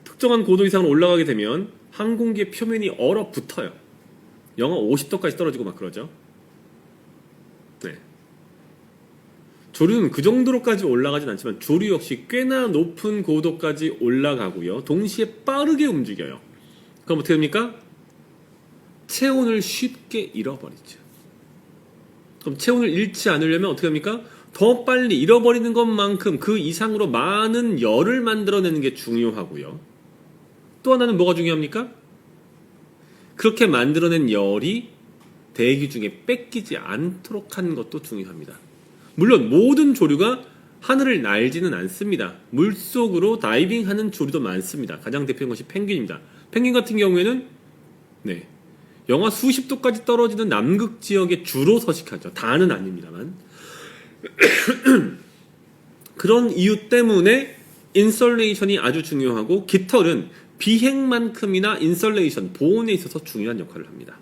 특정한 고도 이상으로 올라가게 되면 항공기의 표면이 얼어붙어요. 영하 50도까지 떨어지고 막 그러죠. 네. 조류는 그 정도로까지 올라가진 않지만 조류 역시 꽤나 높은 고도까지 올라가고요. 동시에 빠르게 움직여요. 그럼 어떻게 됩니까? 체온을 쉽게 잃어버리죠. 그럼 체온을 잃지 않으려면 어떻게 합니까? 더 빨리 잃어버리는 것만큼 그 이상으로 많은 열을 만들어내는 게 중요하고요. 또 하나는 뭐가 중요합니까? 그렇게 만들어낸 열이 대기 중에 뺏기지 않도록 하는 것도 중요합니다. 물론 모든 조류가 하늘을 날지는 않습니다. 물속으로 다이빙하는 조류도 많습니다. 가장 대표적인 것이 펭귄입니다. 펭귄 같은 경우에는 영하 수십 도까지 떨어지는 남극 지역에 주로 서식하죠. 다는 아닙니다만. 그런 이유 때문에 인설레이션이 아주 중요하고 깃털은 비행만큼이나 인설레이션, 보온에 있어서 중요한 역할을 합니다.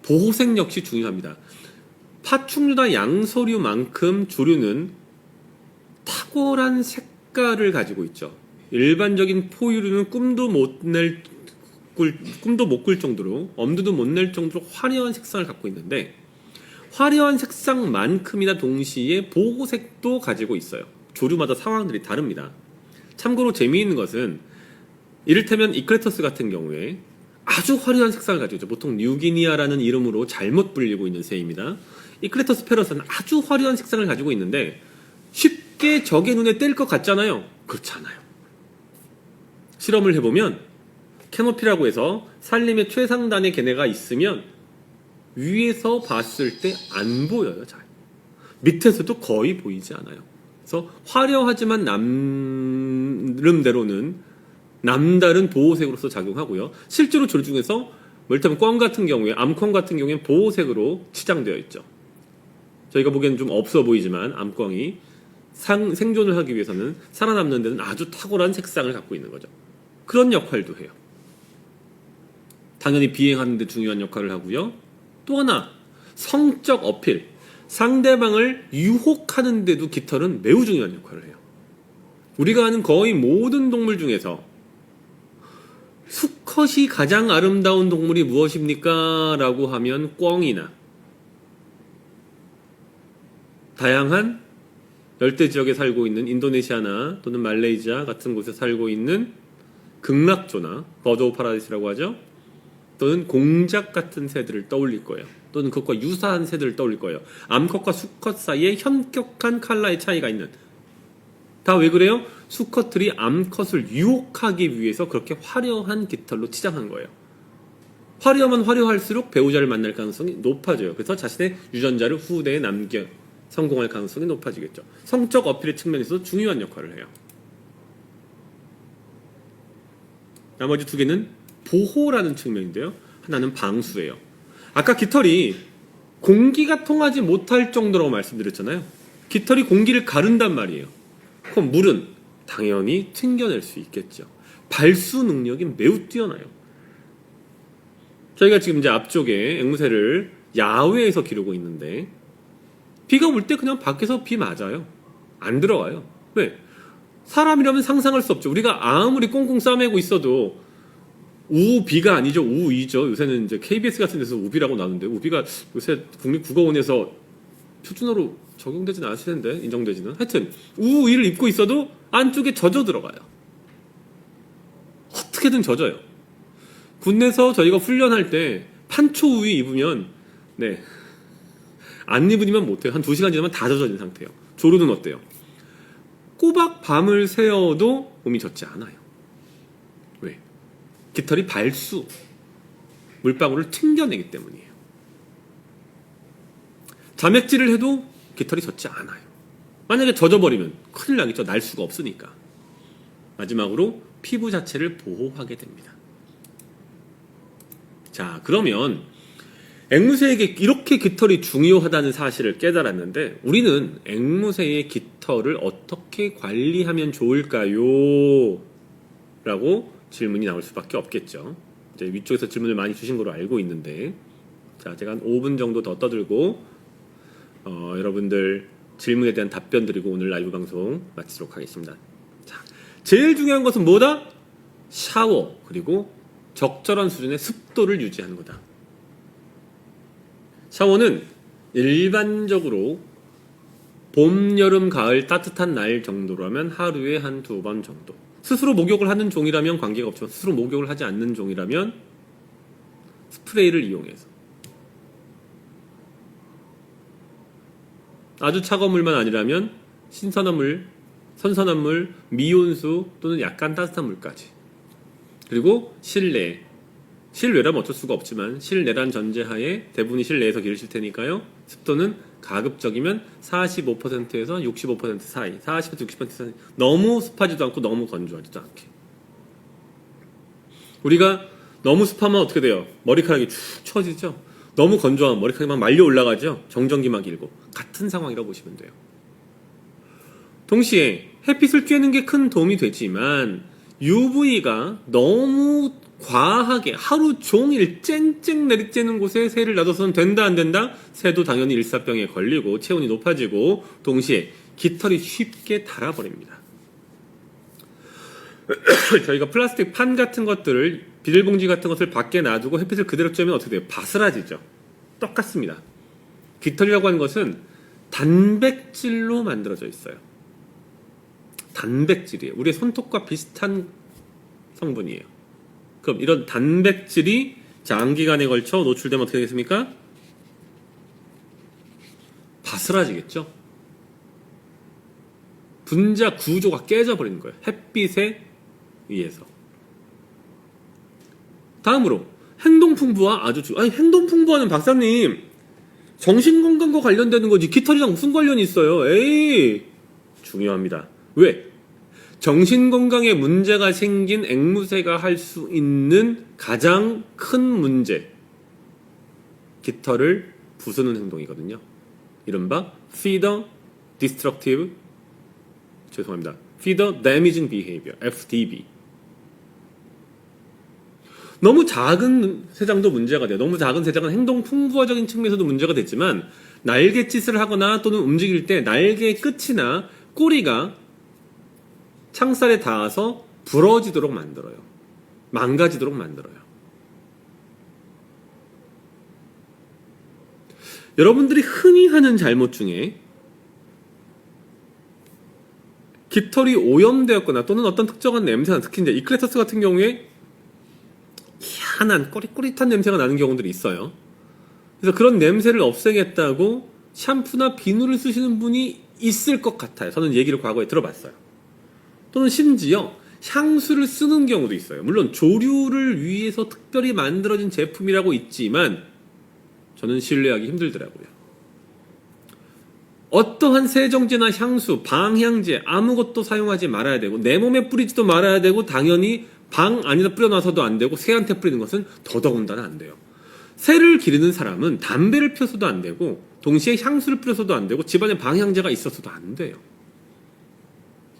보호색 역시 중요합니다. 파충류나 양서류만큼 조류는 탁월한 색깔을 가지고 있죠. 일반적인 포유류는 꿈도 못 꿀 정도로, 엄두도 못 낼 정도로 화려한 색상을 갖고 있는데, 화려한 색상만큼이나 동시에 보호색도 가지고 있어요. 조류마다 상황들이 다릅니다. 참고로 재미있는 것은 이를테면 이클레터스 같은 경우에 아주 화려한 색상을 가지고 있죠. 보통 뉴기니아라는 이름으로 잘못 불리고 있는 새입니다. 이클레터스 페러스는 아주 화려한 색상을 가지고 있는데 쉽게 적의 눈에 띌 것 같잖아요. 그렇지 않아요. 실험을 해보면 캐노피라고 해서 산림의 최상단에 걔네가 있으면 위에서 봤을 때 안 보여요. 잘. 밑에서도 거의 보이지 않아요. 그래서 화려하지만 나름대로는 남다른 보호색으로서 작용하고요. 실제로 조류 중에서 이를테면 꿩 같은 경우에, 암꿩 같은 경우에는 보호색으로 치장되어 있죠. 저희가 보기에는 좀 없어 보이지만 암꿩이 생존을 하기 위해서는 살아남는 데는 아주 탁월한 색상을 갖고 있는 거죠. 그런 역할도 해요. 당연히 비행하는 데 중요한 역할을 하고요. 또 하나, 성적 어필. 상대방을 유혹하는 데도 깃털은 매우 중요한 역할을 해요. 우리가 아는 거의 모든 동물 중에서 수컷이 가장 아름다운 동물이 무엇입니까? 라고 하면 꿩이나 다양한 열대 지역에 살고 있는 인도네시아나 또는 말레이시아 같은 곳에 살고 있는 극락조나 버드 오브 파라디스라고 하죠. 또는 공작 같은 새들을 떠올릴 거예요. 또는 그것과 유사한 새들을 떠올릴 거예요. 암컷과 수컷 사이에 현격한 컬러의 차이가 있는. 다 왜 그래요? 수컷들이 암컷을 유혹하기 위해서 그렇게 화려한 깃털로 치장한 거예요. 화려하면 화려할수록 배우자를 만날 가능성이 높아져요. 그래서 자신의 유전자를 후대에 남겨 성공할 가능성이 높아지겠죠. 성적 어필의 측면에서도 중요한 역할을 해요. 나머지 두 개는 보호라는 측면인데요. 하나는 방수예요. 아까 깃털이 공기가 통하지 못할 정도라고 말씀드렸잖아요. 깃털이 공기를 가른단 말이에요. 그럼 물은 당연히 튕겨낼 수 있겠죠. 발수 능력이 매우 뛰어나요. 저희가 지금 이제 앞쪽에 앵무새를 야외에서 기르고 있는데 비가 올 때 그냥 밖에서 비 맞아요. 안 들어와요. 왜? 사람이라면 상상할 수 없죠. 우리가 아무리 꽁꽁 싸매고 있어도 우비가 아니죠. 우이죠. 요새는 이제 KBS 같은 데서 우비라고 나오는데 우비가 요새 국립국어원에서 표준어로 적용되지는 않을 텐데 인정되지는. 하여튼 우의를 입고 있어도 안쪽에 젖어 들어가요. 어떻게든 젖어요. 군대에서 저희가 훈련할 때 판초 우의 입으면 안 입으면 못해요. 한 2시간 지나면 다 젖어진 상태예요. 조류는 어때요? 꼬박 밤을 새어도 몸이 젖지 않아요. 왜? 깃털이 발수, 물방울을 튕겨내기 때문이에요. 자맥질을 해도 깃털이 젖지 않아요. 만약에 젖어버리면 큰일 나겠죠. 날 수가 없으니까. 마지막으로 피부 자체를 보호하게 됩니다. 자, 그러면 앵무새에게 이렇게 깃털이 중요하다는 사실을 깨달았는데 우리는 앵무새의 깃털을 어떻게 관리하면 좋을까요? 라고 질문이 나올 수밖에 없겠죠. 이제 위쪽에서 질문을 많이 주신 걸로 알고 있는데 자, 제가 한 5분 정도 더 떠들고 여러분들 질문에 대한 답변 드리고 오늘 라이브 방송 마치도록 하겠습니다. 자, 제일 중요한 것은 뭐다? 샤워 그리고 적절한 수준의 습도를 유지하는 거다. 샤워는 일반적으로 봄, 여름, 가을 따뜻한 날 정도라면 하루에 한 2번 정도. 스스로 목욕을 하는 종이라면 관계가 없지만 스스로 목욕을 하지 않는 종이라면 스프레이를 이용해서 아주 차가운 물만 아니라면 신선한 물, 선선한 물, 미온수 또는 약간 따뜻한 물까지. 그리고 실내라면 어쩔 수가 없지만 실내란 전제하에 대부분이 실내에서 기르실 테니까요. 습도는 가급적이면 45%에서 65% 사이, 40에서 60% 사이. 너무 습하지도 않고 너무 건조하지도 않게. 우리가 너무 습하면 어떻게 돼요? 머리카락이 축 처지죠? 너무 건조하면 머리카락이 막 말려 올라가죠? 정전기만 길고. 같은 상황이라고 보시면 돼요. 동시에 햇빛을 쬐는 게 큰 도움이 되지만 UV가 너무 과하게 하루 종일 쨍쨍 내리쬐는 곳에 새를 놔둬서는 된다 안 된다? 새도 당연히 일사병에 걸리고 체온이 높아지고 동시에 깃털이 쉽게 닳아버립니다. 저희가 플라스틱 판 같은 것들을 비닐봉지 같은 것을 밖에 놔두고 햇빛을 그대로 쬐면 어떻게 돼요? 바스라지죠. 똑같습니다. 깃털이라고 하는 것은 단백질로 만들어져 있어요. 단백질이에요. 우리의 손톱과 비슷한 성분이에요. 그럼 이런 단백질이 장기간에 걸쳐 노출되면 어떻게 되겠습니까? 바스라지겠죠. 분자 구조가 깨져버리는 거예요. 햇빛에 의해서. 다음으로 행동풍부와 행동풍부와는 박사님 정신건강과 관련되는 거지 깃털이랑 무슨 관련이 있어요? 에이, 중요합니다. 왜? 정신건강에 문제가 생긴 앵무새가 할 수 있는 가장 큰 문제, 깃털을 부수는 행동이거든요. 이른바 Feeder Destructive Feeder Damaging Behavior, FDB. 너무 작은 새장도 문제가 돼요. 너무 작은 새장은 행동 풍부화적인 측면에서도 문제가 됐지만 날갯짓을 하거나 또는 움직일 때 날개의 끝이나 꼬리가 창살에 닿아서 부러지도록 만들어요. 망가지도록 만들어요. 여러분들이 흔히 하는 잘못 중에 깃털이 오염되었거나 또는 어떤 특정한 냄새나 특히 이제 이클레터스 같은 경우에 희한한 꼬릿꼬릿한 냄새가 나는 경우들이 있어요. 그래서 그런 냄새를 없애겠다고 샴푸나 비누를 쓰시는 분이 있을 것 같아요. 저는 얘기를 과거에 들어봤어요. 또는 심지어 향수를 쓰는 경우도 있어요. 물론 조류를 위해서 특별히 만들어진 제품이라고 있지만 저는 신뢰하기 힘들더라고요. 어떠한 세정제나 향수, 방향제 아무것도 사용하지 말아야 되고 내 몸에 뿌리지도 말아야 되고 당연히 방 안에다 뿌려놔서도 안 되고 새한테 뿌리는 것은 더더군다나 안 돼요. 새를 기르는 사람은 담배를 피워서도 안 되고 동시에 향수를 뿌려서도 안 되고 집안에 방향제가 있어서도 안 돼요.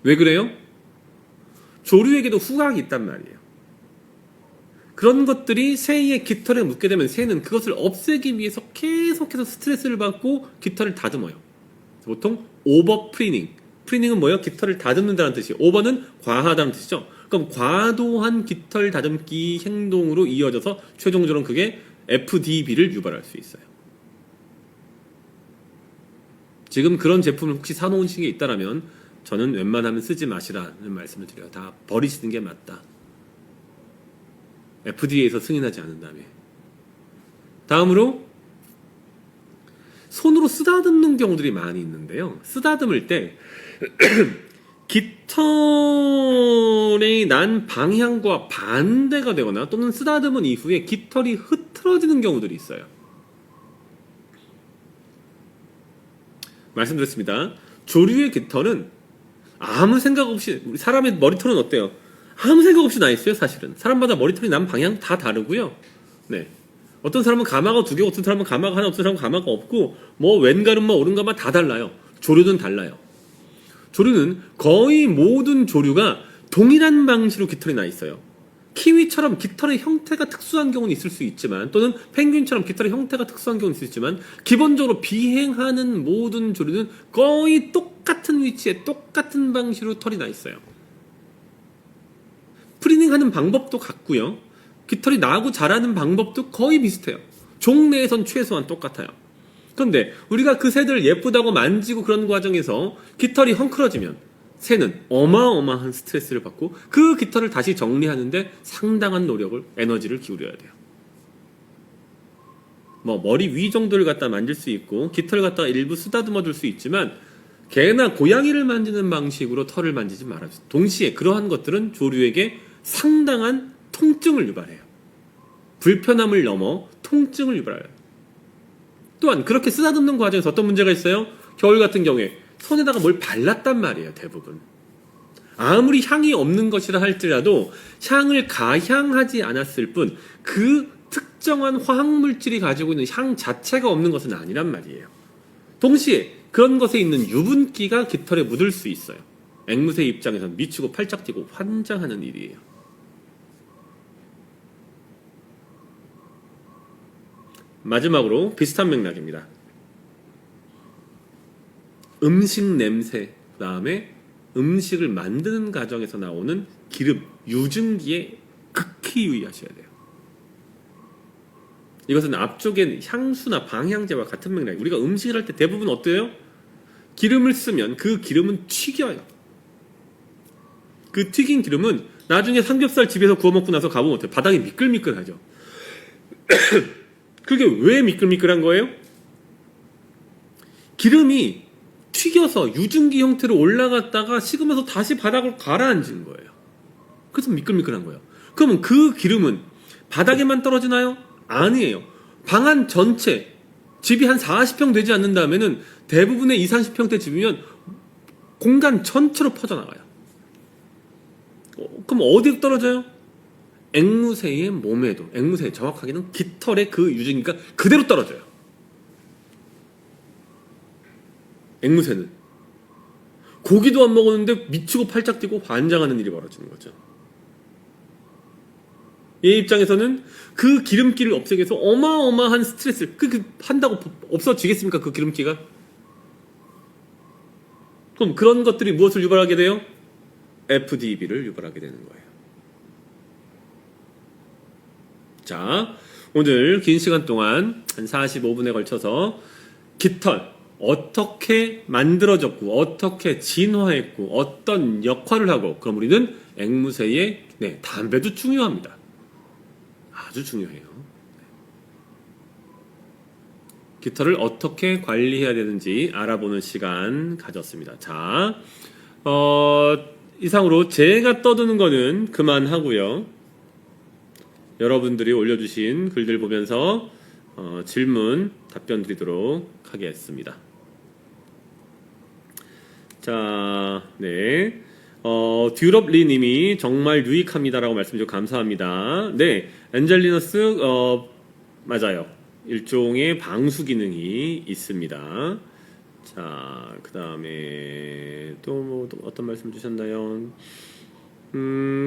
왜 그래요? 조류에게도 후각이 있단 말이에요. 그런 것들이 새의 깃털에 묻게 되면 새는 그것을 없애기 위해서 계속해서 스트레스를 받고 깃털을 다듬어요. 보통 오버 프리닝. 프리닝은 뭐예요? 깃털을 다듬는다는 뜻이에요. 오버는 과하다는 뜻이죠. 그럼 과도한 깃털 다듬기 행동으로 이어져서 최종적으로는 그게 FDB를 유발할 수 있어요. 지금 그런 제품을 혹시 사놓으신 게 있다면 저는 웬만하면 쓰지 마시라는 말씀을 드려요. 다 버리시는 게 맞다. FDA에서 승인하지 않은 다음에. 다음으로 손으로 쓰다듬는 경우들이 많이 있는데요. 쓰다듬을 때 깃털이 난 방향과 반대가 되거나 또는 쓰다듬은 이후에 깃털이 흐트러지는 경우들이 있어요. 말씀드렸습니다. 조류의 깃털은 아무 생각 없이, 우리 사람의 머리털은 어때요? 아무 생각 없이 나 있어요, 사실은. 사람마다 머리털이 난 방향 다 다르고요. 네. 어떤 사람은 가마가 2개, 어떤 사람은 가마가 하나, 어떤 사람은 가마가 없고, 뭐 왼가름마 오른가마 다 달라요. 조류는 달라요. 조류는 거의 모든 조류가 동일한 방식으로 깃털이 나 있어요. 키위처럼 깃털의 형태가 특수한 경우는 있을 수 있지만, 또는 펭귄처럼 깃털의 형태가 특수한 경우는 있을 수 있지만, 기본적으로 비행하는 모든 조류는 거의 똑같은 위치에 똑같은 방식으로 털이 나 있어요. 프리닝하는 방법도 같고요. 깃털이 나고 자라는 방법도 거의 비슷해요. 종내에선 최소한 똑같아요. 그런데 우리가 그 새들 예쁘다고 만지고 그런 과정에서 깃털이 헝클어지면 새는 어마어마한 스트레스를 받고 그 깃털을 다시 정리하는데 상당한 노력을, 에너지를 기울여야 돼요. 뭐 머리 위 정도를 갖다 만질 수 있고 깃털 갖다가 일부 쓰다듬어 줄 수 있지만 개나 고양이를 만지는 방식으로 털을 만지지 말아요. 동시에 그러한 것들은 조류에게 상당한 통증을 유발해요. 불편함을 넘어 통증을 유발해요. 또한 그렇게 쓰다듬는 과정에서 어떤 문제가 있어요? 겨울 같은 경우에 손에다가 뭘 발랐단 말이에요. 대부분. 아무리 향이 없는 것이라 할지라도 향을 가향하지 않았을 뿐 그 특정한 화학물질이 가지고 있는 향 자체가 없는 것은 아니란 말이에요. 동시에 그런 것에 있는 유분기가 깃털에 묻을 수 있어요. 앵무새 입장에서는 미치고 팔짝 뛰고 환장하는 일이에요. 마지막으로 비슷한 맥락입니다. 음식 냄새, 그 다음에 음식을 만드는 과정에서 나오는 기름, 유증기에 극히 유의하셔야 돼요. 이것은 앞쪽에 향수나 방향제와 같은 맥락. 우리가 음식을 할 때 대부분 어때요? 기름을 쓰면 그 기름은 튀겨요. 그 튀긴 기름은 나중에 삼겹살 집에서 구워 먹고 나서 가보면 어때요? 바닥이 미끌미끌하죠. 그게 왜 미끌미끌한 거예요? 기름이 튀겨서 유증기 형태로 올라갔다가 식으면서 다시 바닥을 가라앉은 거예요. 그래서 미끌미끌한 거예요. 그러면 그 기름은 바닥에만 떨어지나요? 아니에요. 방 안 전체, 집이 한 40평 되지 않는다면은 대부분의 20, 30평대 집이면 공간 전체로 퍼져나가요. 그럼 어디에 떨어져요? 앵무새의 몸에도, 앵무새 정확하게는 깃털의 그 유증기가 그대로 떨어져요. 앵무새는 고기도 안 먹었는데 미치고 팔짝 뛰고 환장하는 일이 벌어지는 거죠. 얘 입장에서는 그 기름기를 없애기 위해서 어마어마한 스트레스를 한다고 없어지겠습니까? 그 기름기가? 그럼 그런 것들이 무엇을 유발하게 돼요? FDB를 유발하게 되는 거예요. 자, 오늘 긴 시간 동안 한 45분에 걸쳐서 깃털 어떻게 만들어졌고 어떻게 진화했고 어떤 역할을 하고, 그럼 우리는 앵무새의 담배도 중요합니다. 아주 중요해요. 깃털을 어떻게 관리해야 되는지 알아보는 시간 가졌습니다. 자, 이상으로 제가 떠드는 거는 그만하고요. 여러분들이 올려주신 글들 보면서 질문 답변 드리도록 하겠습니다. 자, 네. 듀럽리 님이 정말 유익합니다라고 말씀 주셔서 감사합니다. 네. 엔젤리너스, 맞아요. 일종의 방수 기능이 있습니다. 자, 그 다음에 또 어떤 말씀 주셨나요?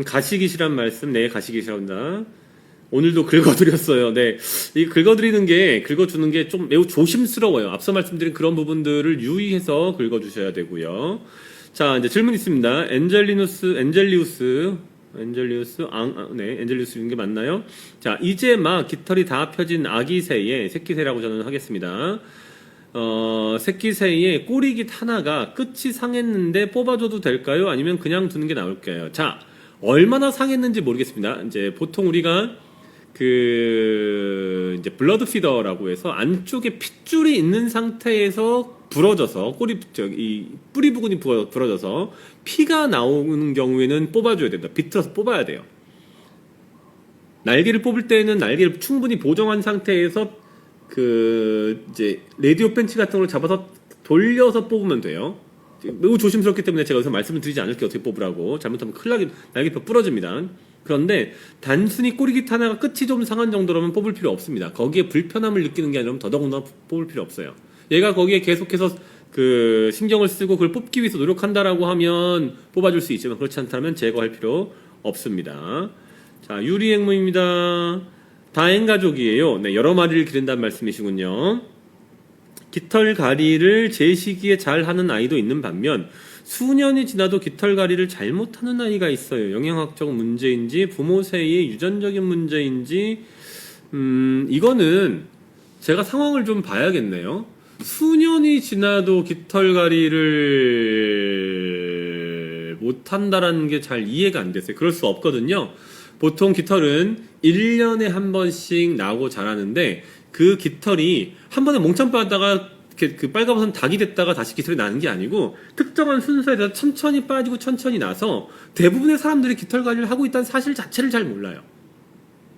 가시기시란 말씀, 네, 가시기시라고 한다. 오늘도 긁어드렸어요. 네. 이 긁어주는 게 좀 매우 조심스러워요. 앞서 말씀드린 그런 부분들을 유의해서 긁어주셔야 되고요. 자, 이제 질문 있습니다. 엔젤리우스 이런 게 맞나요? 자, 이제 막 깃털이 다 펴진 아기새의, 새끼새라고 저는 하겠습니다. 새끼새의 꼬리깃 하나가 끝이 상했는데 뽑아줘도 될까요? 아니면 그냥 두는 게 나을까요? 자, 얼마나 상했는지 모르겠습니다. 이제 보통 우리가 이제 블러드 피더라고 해서 안쪽에 핏줄이 있는 상태에서 부러져서 이 뿌리 부분이 부러져서 피가 나오는 경우에는 뽑아줘야 됩니다. 비틀어서 뽑아야 돼요. 날개를 뽑을 때는 날개를 충분히 보정한 상태에서 이제 라디오 벤치 같은 걸 잡아서 돌려서 뽑으면 돼요. 매우 조심스럽기 때문에 제가 여기서 말씀을 드리지 않을게요. 어떻게 뽑으라고. 잘못하면 큰일 나게 날개뼈 부러집니다. 그런데 단순히 꼬리깃 하나가 끝이 좀 상한 정도라면 뽑을 필요 없습니다. 거기에 불편함을 느끼는 게 아니라면 더더군다나 뽑을 필요 없어요. 얘가 거기에 계속해서 신경을 쓰고 그걸 뽑기 위해서 노력한다라고 하면 뽑아줄 수 있지만, 그렇지 않다면 제거할 필요 없습니다. 자, 유리앵무입니다. 다행가족이에요. 네, 여러 마리를 기른다는 말씀이시군요. 깃털가리를 제 시기에 잘 하는 아이도 있는 반면 수년이 지나도 깃털가리를 잘못하는 아이가 있어요. 영양학적 문제인지 부모 사이의 유전적인 문제인지 이거는 제가 상황을 좀 봐야겠네요. 수년이 지나도 깃털가리를 못한다라는 게 잘 이해가 안 됐어요. 그럴 수 없거든요. 보통 깃털은 1년에 한 번씩 나고 자라는데 그 깃털이 한 번에 몽창 빠졌다가 그 빨가벗은 닭이 됐다가 다시 깃털이 나는 게 아니고 특정한 순서에 따라 천천히 빠지고 천천히 나서 대부분의 사람들이 깃털관리를 하고 있다는 사실 자체를 잘 몰라요.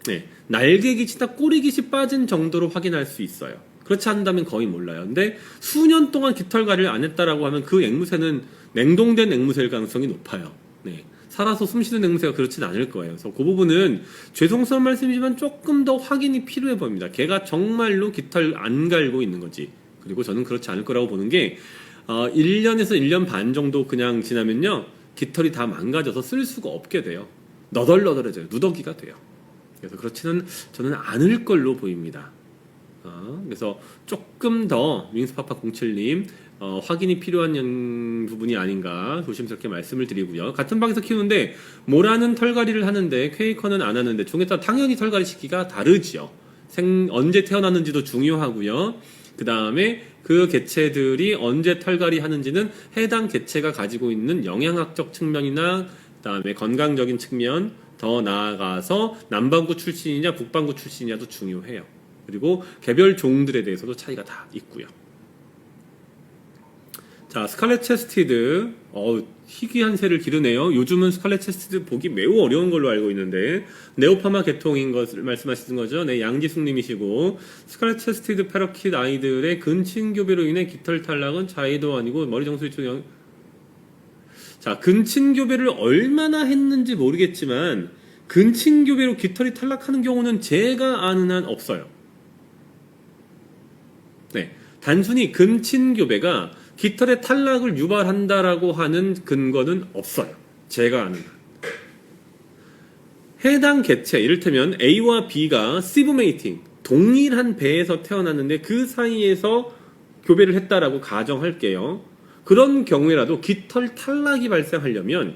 네, 날개깃이나 꼬리깃이 빠진 정도로 확인할 수 있어요. 그렇지 않다면 거의 몰라요. 근데 수년 동안 깃털관리를 안 했다라고 하면 그 앵무새는 냉동된 앵무새일 가능성이 높아요. 네. 살아서 숨쉬는 앵무새가 그렇진 않을 거예요. 그래서 그 부분은 죄송스러운 말씀이지만 조금 더 확인이 필요해 보입니다. 걔가 정말로 깃털 안 갈고 있는 건지. 그리고 저는 그렇지 않을 거라고 보는 게 1년에서 1년 반 정도 그냥 지나면요 깃털이 다 망가져서 쓸 수가 없게 돼요. 너덜너덜해져요. 누더기가 돼요. 그래서 그렇지는 저는 않을 걸로 보입니다. 그래서 조금 더 윙스파파 07님 확인이 필요한 부분이 아닌가 조심스럽게 말씀을 드리고요. 같은 방에서 키우는데 모라는 털갈이를 하는데 퀘이커는 안 하는데 종에 따라 당연히 털갈이 시기가 다르지요. 언제 태어났는지도 중요하고요. 그 다음에 그 개체들이 언제 털갈이 하는지는 해당 개체가 가지고 있는 영양학적 측면이나 그다음에 건강적인 측면, 더 나아가서 남반구 출신이냐 북반구 출신이냐도 중요해요. 그리고 개별 종들에 대해서도 차이가 다 있고요. 자, 스칼렛 체스티드 희귀한 새를 기르네요. 요즘은 스칼렛 체스티드 보기 매우 어려운 걸로 알고 있는데 네오파마 계통인 것을 말씀하시는 거죠. 네, 양지숙님이시고 스칼렛 체스티드 패러킷 아이들의 근친교배로 인해 깃털 탈락은 자의도 아니고 머리 정수리 쪽 자, 근친교배를 얼마나 했는지 모르겠지만 근친교배로 깃털이 탈락하는 경우는 제가 아는 한 없어요. 네, 단순히 근친교배가 깃털의 탈락을 유발한다라고 하는 근거는 없어요. 제가 아는 한. 해당 개체, 이를테면 A와 B가 시브메이팅, 동일한 배에서 태어났는데 그 사이에서 교배를 했다라고 가정할게요. 그런 경우에라도 깃털 탈락이 발생하려면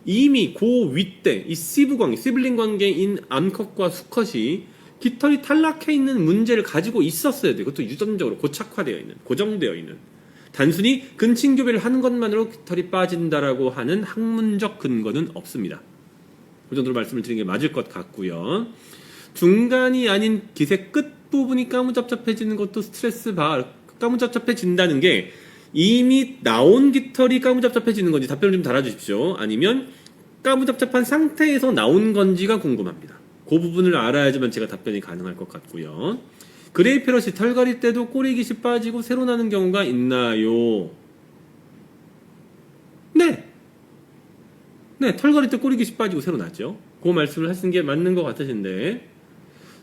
이미 그 윗대, 이 시블링 관계인 암컷과 수컷이 깃털이 탈락해 있는 문제를 가지고 있었어야 돼요. 그것도 유전적으로 고착화되어 있는, 고정되어 있는. 단순히 근친교배를 하는 것만으로 깃털이 빠진다라고 하는 학문적 근거는 없습니다. 그 정도로 말씀을 드리는 게 맞을 것 같고요. 중간이 아닌 기색 끝부분이 까무잡잡해지는 것도 까무잡잡해진다는 게 이미 나온 깃털이 까무잡잡해지는 건지 답변을 좀 달아주십시오. 아니면 까무잡잡한 상태에서 나온 건지가 궁금합니다. 그 부분을 알아야지만 제가 답변이 가능할 것 같고요. 그레이 패럿이 털갈이 때도 꼬리깃이 빠지고 새로 나는 경우가 있나요? 네. 네, 털갈이 때 꼬리깃이 빠지고 새로 나죠. 그 말씀을 하시는 게 맞는 것 같으신데.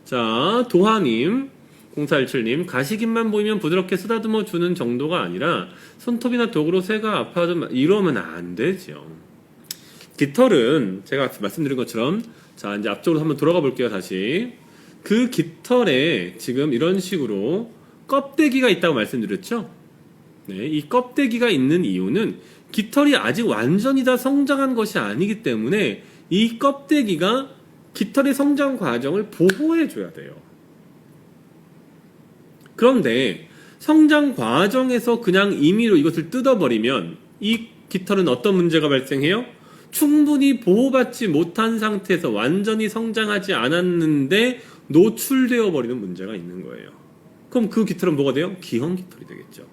자, 도하님, 0417님, 가시김만 보이면 부드럽게 쓰다듬어 주는 정도가 아니라 손톱이나 도구로 새가 아파도 이러면 안 되죠. 깃털은 제가 말씀드린 것처럼 자, 이제 앞쪽으로 한번 돌아가 볼게요, 다시. 그 깃털에 지금 이런 식으로 껍데기가 있다고 말씀드렸죠? 네, 이 껍데기가 있는 이유는 깃털이 아직 완전히 다 성장한 것이 아니기 때문에 이 껍데기가 깃털의 성장 과정을 보호해줘야 돼요. 그런데 성장 과정에서 그냥 임의로 이것을 뜯어버리면 이 깃털은 어떤 문제가 발생해요? 충분히 보호받지 못한 상태에서 완전히 성장하지 않았는데 노출되어 버리는 문제가 있는 거예요. 그럼 그 깃털은 뭐가 돼요? 기형 깃털이 되겠죠.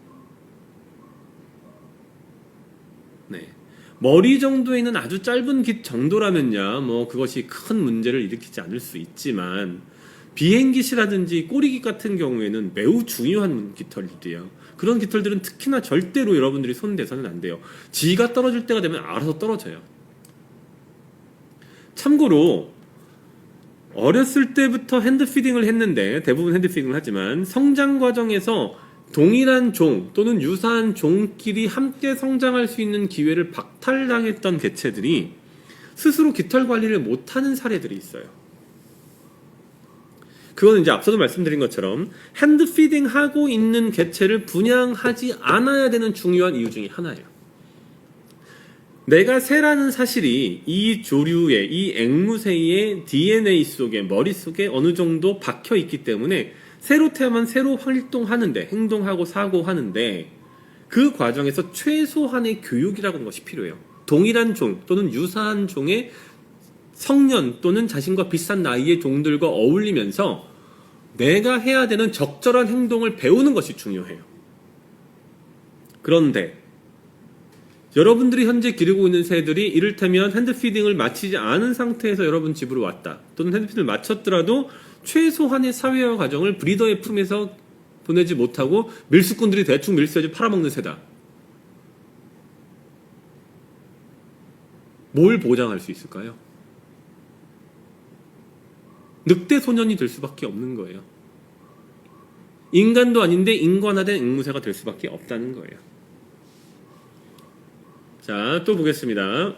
네. 머리 정도에 있는 아주 짧은 깃 정도라면야 뭐 그것이 큰 문제를 일으키지 않을 수 있지만 비행깃이라든지 꼬리깃 같은 경우에는 매우 중요한 깃털들이에요. 그런 깃털들은 특히나 절대로 여러분들이 손대서는 안 돼요. 지가 떨어질 때가 되면 알아서 떨어져요. 참고로 어렸을 때부터 핸드피딩을 했는데 대부분 핸드피딩을 하지만 성장 과정에서 동일한 종 또는 유사한 종끼리 함께 성장할 수 있는 기회를 박탈당했던 개체들이 스스로 깃털 관리를 못하는 사례들이 있어요. 그거는 이제 앞서도 말씀드린 것처럼 핸드피딩 하고 있는 개체를 분양하지 않아야 되는 중요한 이유 중에 하나예요. 내가 새라는 사실이 이 조류의, 이 앵무새의 DNA 속에, 머릿속에 어느 정도 박혀 있기 때문에 새로 태어나면 새로 활동하는데, 행동하고 사고하는데 그 과정에서 최소한의 교육이라고 하는 것이 필요해요. 동일한 종 또는 유사한 종의 성년 또는 자신과 비슷한 나이의 종들과 어울리면서 내가 해야 되는 적절한 행동을 배우는 것이 중요해요. 그런데 여러분들이 현재 기르고 있는 새들이 이를테면 핸드피딩을 마치지 않은 상태에서 여러분 집으로 왔다. 또는 핸드피딩을 마쳤더라도 최소한의 사회화 과정을 브리더의 품에서 보내지 못하고 밀수꾼들이 대충 밀수해서 팔아먹는 새다. 뭘 보장할 수 있을까요? 늑대 소년이 될 수밖에 없는 거예요. 인간도 아닌데 인간화된 앵무새가 될 수밖에 없다는 거예요. 자, 또 보겠습니다.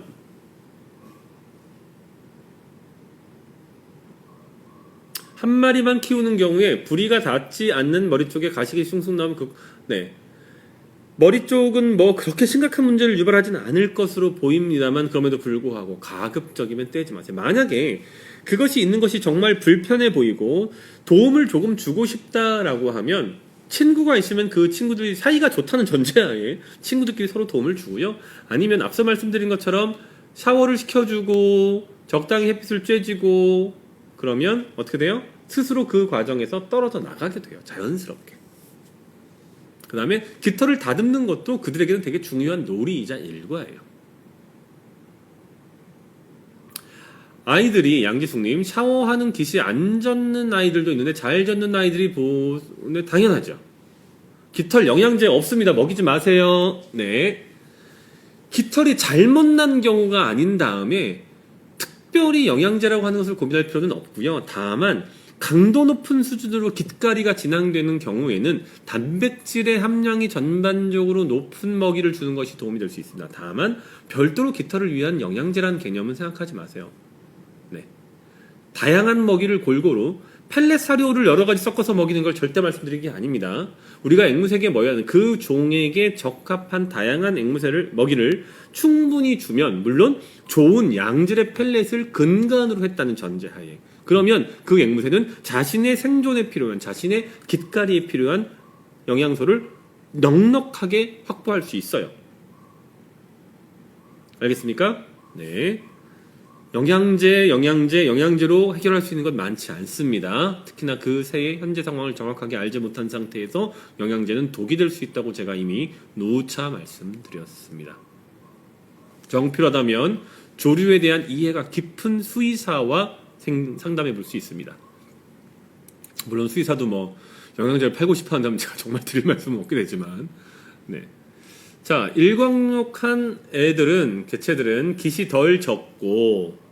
한 마리만 키우는 경우에 부리가 닿지 않는 머리 쪽에 가식이 숭숭 나오면 네. 머리 쪽은 뭐 그렇게 심각한 문제를 유발하지는 않을 것으로 보입니다만 그럼에도 불구하고 가급적이면 떼지 마세요. 만약에 그것이 있는 것이 정말 불편해 보이고 도움을 조금 주고 싶다라고 하면 친구가 있으면 그 친구들이 사이가 좋다는 전제하에 친구들끼리 서로 도움을 주고요. 아니면 앞서 말씀드린 것처럼 샤워를 시켜주고 적당히 햇빛을 쬐지고 그러면 어떻게 돼요? 스스로 그 과정에서 떨어져 나가게 돼요. 자연스럽게. 그 다음에 깃털을 다듬는 것도 그들에게는 되게 중요한 놀이이자 일과예요. 아이들이 양지숙님 샤워하는 깃이 안 젖는 아이들도 있는데 잘 젖는 아이들이 보는 당연하죠. 깃털 영양제 없습니다. 먹이지 마세요. 네. 깃털이 잘못 난 경우가 아닌 다음에 특별히 영양제라고 하는 것을 고민할 필요는 없고요. 다만 강도 높은 수준으로 깃가리가 진행되는 경우에는 단백질의 함량이 전반적으로 높은 먹이를 주는 것이 도움이 될 수 있습니다. 다만 별도로 깃털을 위한 영양제라는 개념은 생각하지 마세요. 네. 다양한 먹이를 골고루 펠렛 사료를 여러 가지 섞어서 먹이는 걸 절대 말씀드린 게 아닙니다. 우리가 앵무새에게 먹여야 하는 그 종에게 적합한 다양한 먹이를 충분히 주면 물론 좋은 양질의 펠렛을 근간으로 했다는 전제하에 그러면 그 앵무새는 자신의 생존에 필요한 자신의 깃가리에 필요한 영양소를 넉넉하게 확보할 수 있어요. 알겠습니까? 네. 영양제로 해결할 수 있는 건 많지 않습니다. 특히나 그 새의 현재 상황을 정확하게 알지 못한 상태에서 영양제는 독이 될 수 있다고 제가 이미 누차 말씀드렸습니다. 정필하다면 조류에 대한 이해가 깊은 수의사와 상담해 볼 수 있습니다. 물론 수의사도 뭐 영양제를 팔고 싶어 한다면 제가 정말 드릴 말씀은 없게 되지만 네. 자, 일광욕한 개체들은 깃이 덜 젖고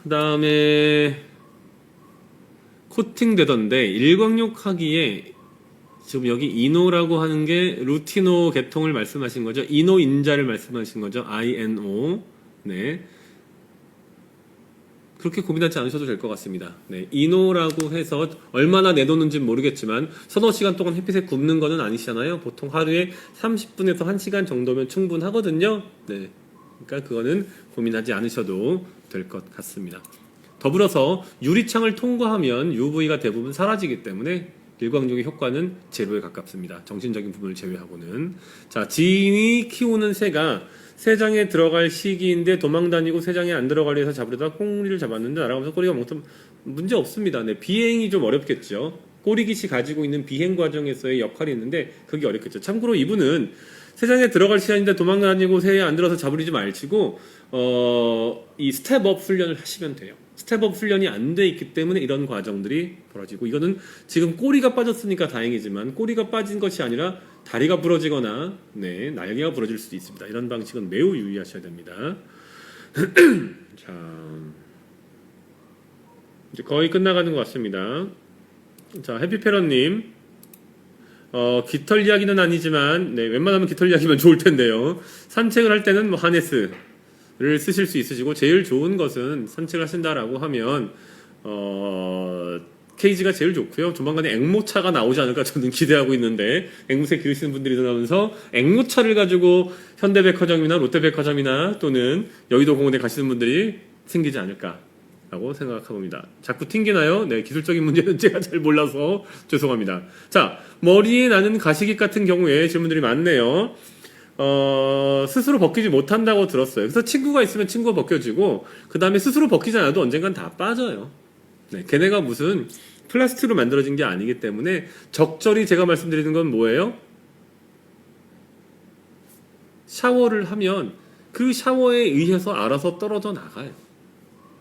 그 다음에 코팅되던데 일광욕하기에 지금 여기 이노라고 하는 게 루티노 계통을 말씀하신 거죠. 이노 인자를 말씀하신 거죠. INO. 네. 그렇게 고민하지 않으셔도 될 것 같습니다. 네, 이노라고 해서 얼마나 내놓는지는 모르겠지만 서너 시간 동안 햇빛에 굽는 거는 아니시잖아요. 보통 하루에 30분에서 1시간 정도면 충분하거든요. 네, 그러니까 그거는 고민하지 않으셔도 될 것 같습니다. 더불어서 유리창을 통과하면 UV가 대부분 사라지기 때문에 일광욕의 효과는 제로에 가깝습니다. 정신적인 부분을 제외하고는. 자, 지인이 키우는 새가 새장에 들어갈 시기인데 도망다니고 새장에 안 들어가려 해서 잡으려다 꼬리를 잡았는데 날아가면서 꼬리가 멍텅 문제 없습니다. 네, 비행이 좀 어렵겠죠. 꼬리깃이 가지고 있는 비행 과정에서의 역할이 있는데 그게 어렵겠죠. 참고로 이분은 새장에 들어갈 시간인데 도망다니고 새에 안 들어서 잡으리지 말치고 이 스텝업 훈련을 하시면 돼요. 스텝업 훈련이 안 돼 있기 때문에 이런 과정들이 벌어지고 이거는 지금 꼬리가 빠졌으니까 다행이지만 꼬리가 빠진 것이 아니라 다리가 부러지거나 네, 날개가 부러질 수도 있습니다. 이런 방식은 매우 유의하셔야 됩니다. 자, 이제 거의 끝나가는 것 같습니다. 자, 해피페런님 깃털 이야기는 아니지만 네, 웬만하면 깃털 이야기면 좋을 텐데요. 산책을 할 때는 뭐 하네스를 쓰실 수 있으시고 제일 좋은 것은 산책을 하신다라고 하면 케이지가 제일 좋고요. 조만간에 앵모차가 나오지 않을까 저는 기대하고 있는데 앵무새 기르시는 분들이 나오면서 앵모차를 가지고 현대백화점이나 롯데백화점이나 또는 여의도 공원에 가시는 분들이 생기지 않을까라고 생각해봅니다. 자꾸 튕기나요? 네, 기술적인 문제는 제가 잘 몰라서 죄송합니다. 자, 머리에 나는 가시깃 같은 경우에 질문들이 많네요. 스스로 벗기지 못한다고 들었어요. 그래서 친구가 있으면 친구가 벗겨주고 그 다음에 스스로 벗기지 않아도 언젠간 다 빠져요. 네, 걔네가 무슨 플라스틱으로 만들어진 게 아니기 때문에 적절히 제가 말씀드리는 건 뭐예요? 샤워를 하면 그 샤워에 의해서 알아서 떨어져 나가요.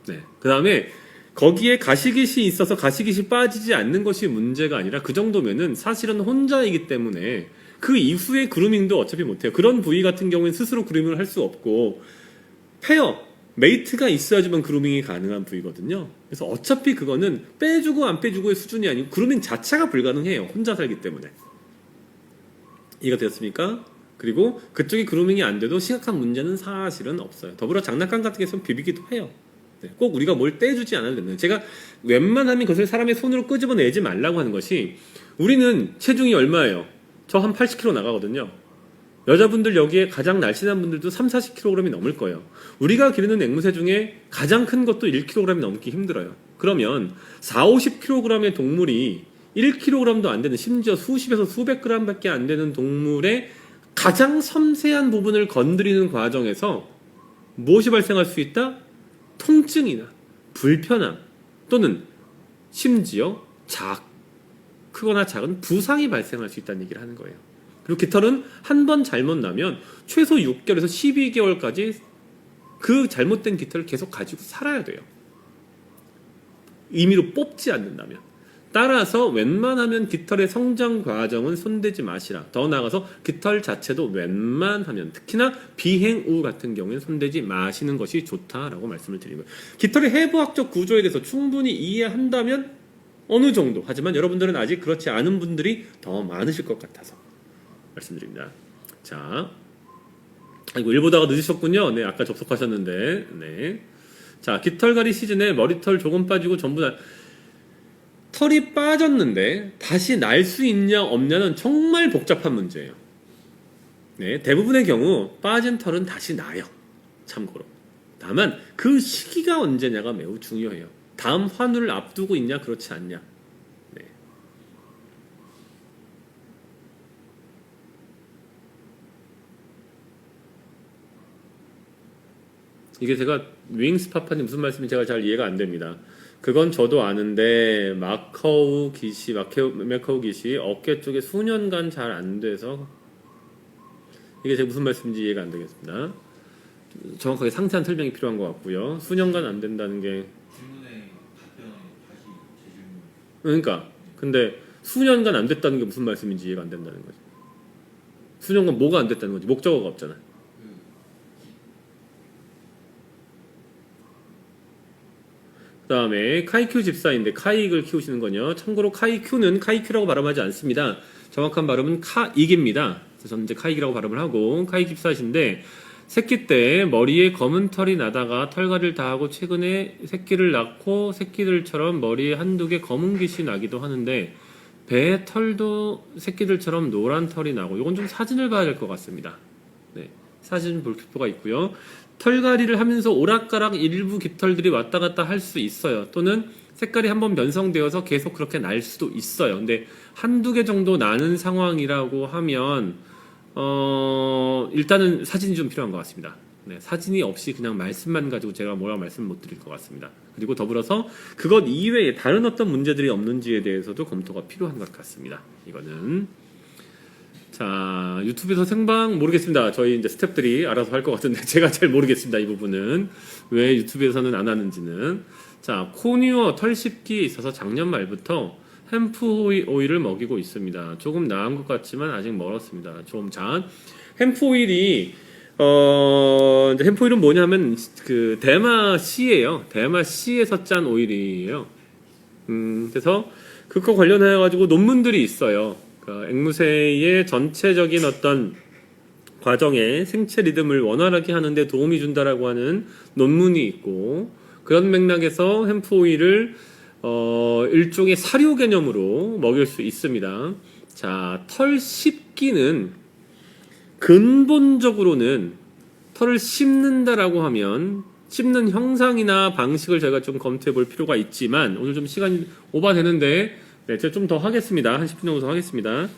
네, 그 다음에 거기에 가시깃이 있어서 가시깃이 빠지지 않는 것이 문제가 아니라 그 정도면은 사실은 혼자이기 때문에 그 이후에 그루밍도 어차피 못해요. 그런 부위 같은 경우에는 스스로 그루밍을 할 수 없고 메이트가 있어야지만 그루밍이 가능한 부위거든요. 그래서 어차피 그거는 빼주고 안 빼주고의 수준이 아니고 그루밍 자체가 불가능해요. 혼자 살기 때문에. 이해가 되었습니까? 그리고 그쪽이 그루밍이 안 돼도 심각한 문제는 사실은 없어요. 더불어 장난감 같은 게 있으면 비비기도 해요. 네, 꼭 우리가 뭘 떼주지 않아도 되는 거예요. 제가 웬만하면 그것을 사람의 손으로 끄집어내지 말라고 하는 것이 우리는 체중이 얼마예요? 저 한 80kg 나가거든요. 여자분들 여기에 가장 날씬한 분들도 3, 40kg이 넘을 거예요. 우리가 기르는 앵무새 중에 가장 큰 것도 1kg이 넘기 힘들어요. 그러면 4, 50kg의 동물이 1kg도 안 되는 심지어 수십에서 수백 g밖에 안 되는 동물의 가장 섬세한 부분을 건드리는 과정에서 무엇이 발생할 수 있다? 통증이나 불편함 또는 심지어 크거나 작은 부상이 발생할 수 있다는 얘기를 하는 거예요. 그리고 깃털은 한 번 잘못 나면 최소 6개월에서 12개월까지 그 잘못된 깃털을 계속 가지고 살아야 돼요. 임의로 뽑지 않는다면. 따라서 웬만하면 깃털의 성장 과정은 손대지 마시라. 더 나아가서 깃털 자체도 웬만하면 특히나 비행우 같은 경우에는 손대지 마시는 것이 좋다라고 말씀을 드리는 거예요. 깃털의 해부학적 구조에 대해서 충분히 이해한다면 어느 정도. 하지만 여러분들은 아직 그렇지 않은 분들이 더 많으실 것 같아서 말씀드립니다. 자, 아이고 일 보다가 늦으셨군요. 네, 아까 접속하셨는데, 네. 자, 깃털갈이 시즌에 머리털 조금 빠지고 전부 다 털이 빠졌는데 다시 날 수 있냐 없냐는 정말 복잡한 문제예요. 네, 대부분의 경우 빠진 털은 다시 나요. 참고로. 다만 그 시기가 언제냐가 매우 중요해요. 다음 환우를 앞두고 있냐 그렇지 않냐. 네. 이게 제가 윙스파파님 무슨 말씀인지 제가 잘 이해가 안 됩니다. 그건 저도 아는데 마카오 깃이 어깨 쪽에 수년간 잘 안 돼서 이게 제가 무슨 말씀인지 이해가 안 되겠습니다. 정확하게 상세한 설명이 필요한 것 같고요. 수년간 안 된다는 게 질문에 답변 다시 제 질문. 그러니까 근데 수년간 안 됐다는 게 무슨 말씀인지 이해가 안 된다는 거지. 수년간 뭐가 안 됐다는 거지. 목적어가 없잖아. 그 다음에 카이큐 집사인데 카이익을 키우시는 거요. 참고로 카이큐는 카이큐라고 발음하지 않습니다. 정확한 발음은 카익입니다. 그래서 저는 이제 카이익이라고 발음을 하고 카이익 집사신데 새끼 때 머리에 검은 털이 나다가 털갈이를 다 하고 최근에 새끼를 낳고 새끼들처럼 머리에 한두 개 검은 깃이 나기도 하는데 배에 털도 새끼들처럼 노란 털이 나고 이건 좀 사진을 봐야 될 것 같습니다. 네, 사진 볼 필요가 있고요. 털갈이를 하면서 오락가락 일부 깃털들이 왔다 갔다 할 수 있어요. 또는 색깔이 한번 변성되어서 계속 그렇게 날 수도 있어요. 근데 한두 개 정도 나는 상황이라고 하면 일단은 사진이 좀 필요한 것 같습니다. 네, 사진이 없이 그냥 말씀만 가지고 제가 뭐라고 말씀 못 드릴 것 같습니다. 그리고 더불어서 그것 이외에 다른 어떤 문제들이 없는지에 대해서도 검토가 필요한 것 같습니다. 이거는 자, 유튜브에서 생방 모르겠습니다. 저희 이제 스태프들이 알아서 할 것 같은데 제가 잘 모르겠습니다. 이 부분은 왜 유튜브에서는 안 하는지는. 자, 코뉴어 털 씹기에 있어서 작년 말부터 햄프 오일을 먹이고 있습니다. 조금 나은 것 같지만 아직 멀었습니다. 자, 햄프 오일이 이제 햄프 오일은 뭐냐면 그 대마 씨예요. 대마 씨에서 짠 오일이에요. 그래서 그거 관련해 가지고 논문들이 있어요. 그러니까 앵무새의 전체적인 어떤 과정에 생체 리듬을 원활하게 하는데 도움이 준다라고 하는 논문이 있고 그런 맥락에서 햄프 오일을 일종의 사료 개념으로 먹일 수 있습니다. 자, 털 씹기는 근본적으로는 털을 씹는다라고 하면 씹는 형상이나 방식을 저희가 좀 검토해 볼 필요가 있지만 오늘 좀 시간이 오버되는데 네, 제가 좀 더 하겠습니다. 한 10분 정도 더 하겠습니다.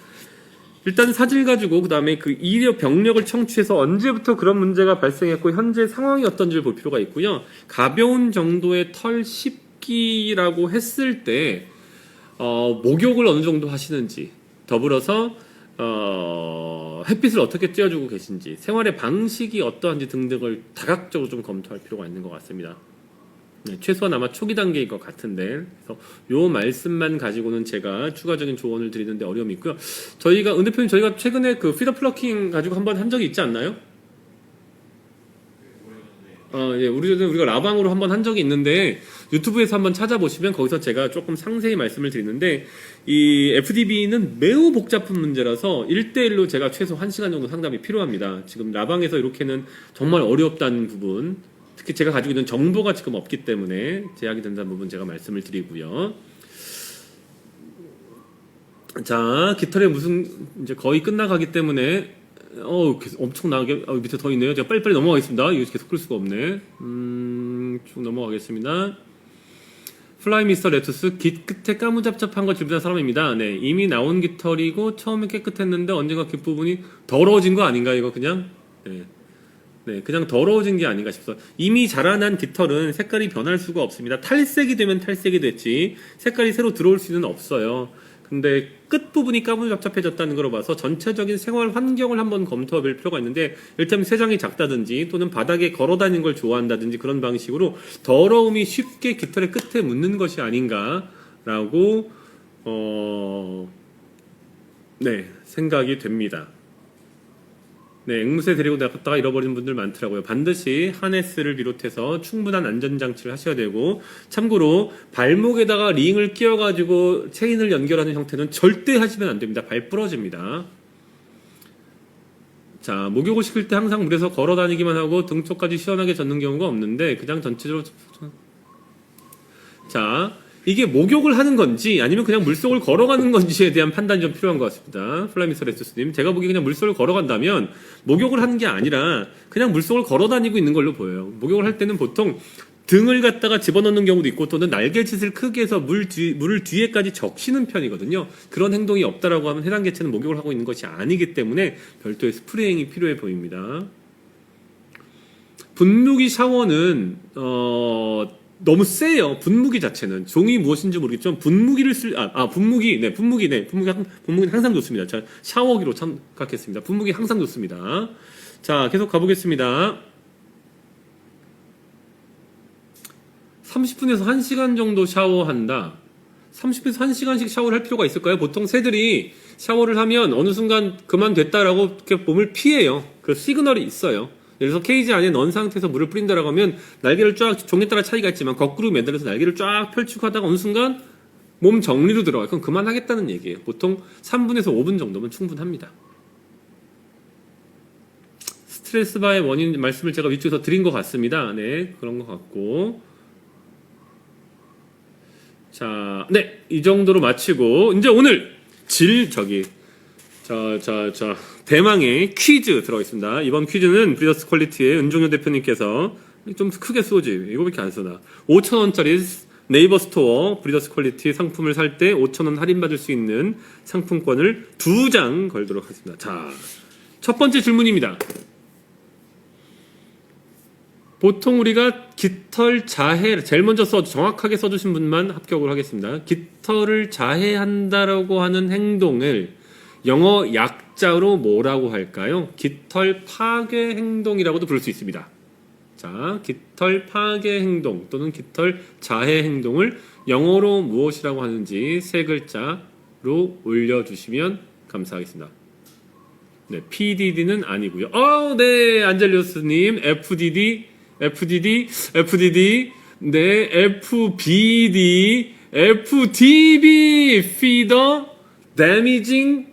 일단 사진을 가지고 그 다음에 그 이력 병력을 청취해서 언제부터 그런 문제가 발생했고 현재 상황이 어떤지를 볼 필요가 있고요. 가벼운 정도의 털 씹기라고 했을 때 목욕을 어느 정도 하시는지 더불어서 햇빛을 어떻게 쬐어주고 계신지 생활의 방식이 어떠한지 등등을 다각적으로 좀 검토할 필요가 있는 것 같습니다. 네, 최소한 아마 초기 단계일 것 같은데 그래서 요 말씀만 가지고는 제가 추가적인 조언을 드리는데 어려움이 있고요. 저희가 은 대표님 저희가 최근에 그 피더 플러킹 가지고 한번 한 적이 있지 않나요? 예, 우리가 라방으로 한번 한 적이 있는데 유튜브에서 한번 찾아보시면 거기서 제가 조금 상세히 말씀을 드리는데 이 FDB는 매우 복잡한 문제라서 1대1로 제가 최소 1시간 정도 상담이 필요합니다. 지금 라방에서 이렇게는 정말 어렵다는 부분 특히 제가 가지고 있는 정보가 지금 없기 때문에 제약이 된다는 부분 제가 말씀을 드리고요. 자, 깃털에 무슨 이제 거의 끝나가기 때문에 엄청나게 밑에 더 있네요. 제가 빨리빨리 넘어가겠습니다. 이거 계속 끌 수가 없네. 쭉 넘어가겠습니다. 플라이 미스터 레투스, 깃 끝에 까무잡잡한 거 질문한 사람입니다. 네, 이미 나온 깃털이고 처음에 깨끗했는데 언젠가 깃부분이 더러워진 거 아닌가 이거 그냥? 네, 그냥 더러워진 게 아닌가 싶어서. 이미 자라난 깃털은 색깔이 변할 수가 없습니다. 탈색이 되면 탈색이 됐지 색깔이 새로 들어올 수는 없어요. 근데 끝부분이 까무잡잡해졌다는 걸 봐서 전체적인 생활 환경을 한번 검토해 볼 필요가 있는데, 일단 세장이 작다든지 또는 바닥에 걸어 다니는 걸 좋아한다든지 그런 방식으로 더러움이 쉽게 깃털의 끝에 묻는 것이 아닌가라고 생각이 됩니다. 네, 앵무새 데리고 나갔다가 잃어버린 분들 많더라고요. 반드시 하네스를 비롯해서 충분한 안전장치를 하셔야 되고, 참고로 발목에다가 링을 끼워가지고 체인을 연결하는 형태는 절대 하시면 안 됩니다. 발 부러집니다. 자, 목욕을 시킬 때 항상 물에서 걸어 다니기만 하고 등 쪽까지 시원하게 젖는 경우가 없는데, 그냥 전체적으로 자, 이게 목욕을 하는 건지 아니면 그냥 물속을 걸어가는 건지에 대한 판단이 좀 필요한 것 같습니다. 플라미스 레투스님, 제가 보기에 그냥 물속을 걸어간다면 목욕을 하는 게 아니라 그냥 물속을 걸어 다니고 있는 걸로 보여요. 목욕을 할 때는 보통 등을 갖다가 집어넣는 경우도 있고 또는 날개짓을 크게 해서 물을 뒤에까지 적시는 편이거든요. 그런 행동이 없다라고 하면 해당 개체는 목욕을 하고 있는 것이 아니기 때문에 별도의 스프레잉이 필요해 보입니다. 분무기 샤워는 너무 세요. 분무기 자체는 종이 무엇인지 모르겠지만 분무기를 분무기는 항상 좋습니다. 자, 샤워기로 참각했습니다. 분무기 항상 좋습니다. 자, 계속 가보겠습니다. 30분에서 1시간 정도 샤워한다. 30분에서 1시간씩 샤워를 할 필요가 있을까요? 보통 새들이 샤워를 하면 어느 순간 그만됐다라고 이렇게 몸을 피해요. 그 시그널이 있어요. 그래서 케이지 안에 넣은 상태에서 물을 뿌린다라고 하면 날개를 쫙, 종에 따라 차이가 있지만 거꾸로 매달려서 날개를 쫙 펼치고 하다가 어느 순간 몸 정리로 들어가요. 그럼 그만하겠다는 얘기예요. 보통 3분에서 5분 정도면 충분합니다. 스트레스 바의 원인 말씀을 제가 위쪽에서 드린 것 같습니다. 네, 그런 것 같고. 자, 네, 이 정도로 마치고 이제 오늘 대망의 퀴즈 들어가겠습니다. 이번 퀴즈는 브리더스 퀄리티의 은종효 대표님께서 좀 크게 쏘지. 이거밖에 안 쓰나. 5,000원짜리 네이버 스토어 브리더스 퀄리티 상품을 살 때 5,000원 할인받을 수 있는 상품권을 2장 걸도록 하겠습니다. 자, 첫 번째 질문입니다. 보통 우리가 깃털 자해, 제일 먼저 정확하게 써주신 분만 합격을 하겠습니다. 깃털을 자해한다라고 하는 행동을 영어 약자로 뭐라고 할까요? 깃털 파괴 행동이라고도 부를 수 있습니다. 자, 깃털 파괴 행동 또는 깃털 자해 행동을 영어로 무엇이라고 하는지 세 글자로 올려주시면 감사하겠습니다. 네, PDD는 아니고요. 네, 안젤리오스님, FDD, 네, FBD, FTB, Feeder, Damaging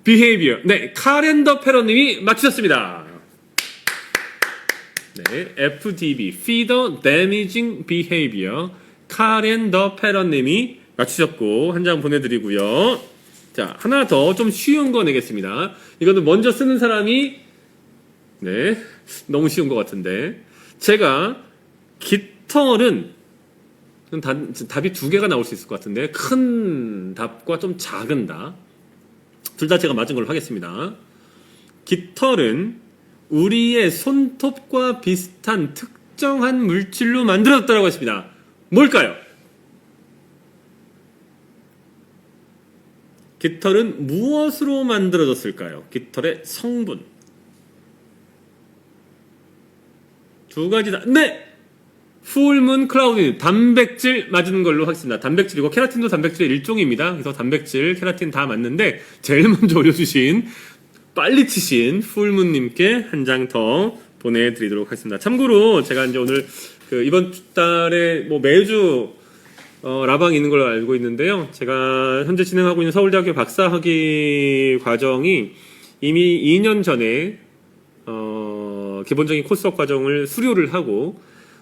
Behavior. 네, 카렌더 패러님이 맞추셨습니다. 네, FTB, Feeder, Damaging Behavior, 카렌더 패러님이 맞추셨고 한 장 보내드리고요. 자, 하나 더 좀 쉬운 거 내겠습니다. 이거는 먼저 쓰는 사람이 너무 쉬운 것 같은데, 제가 깃털은 답이 두 개가 나올 수 있을 것 같은데, 큰 답과 좀 작은 답 둘 다 제가 맞은 걸로 하겠습니다. 깃털은 우리의 손톱과 비슷한 특정한 물질로 만들어졌다고 했습니다. 뭘까요? 깃털은 무엇으로 만들어졌을까요? 깃털의 성분. 두 가지 다. 네! 풀문 클라우딘, 단백질 맞은 걸로 하겠습니다. 단백질이고 케라틴도 단백질의 일종입니다. 그래서 단백질, 케라틴 다 맞는데 제일 먼저 올려주신 빨리 치신 풀문님께 한 장 더 보내드리도록 하겠습니다. 참고로 제가 이제 오늘 이번 달에 매주 라방이 있는 걸로 알고 있는데요. 제가 현재 진행하고 있는 서울대학교 박사학위 과정이 이미 2년 전에 기본적인 코스업 과정을 수료를 하고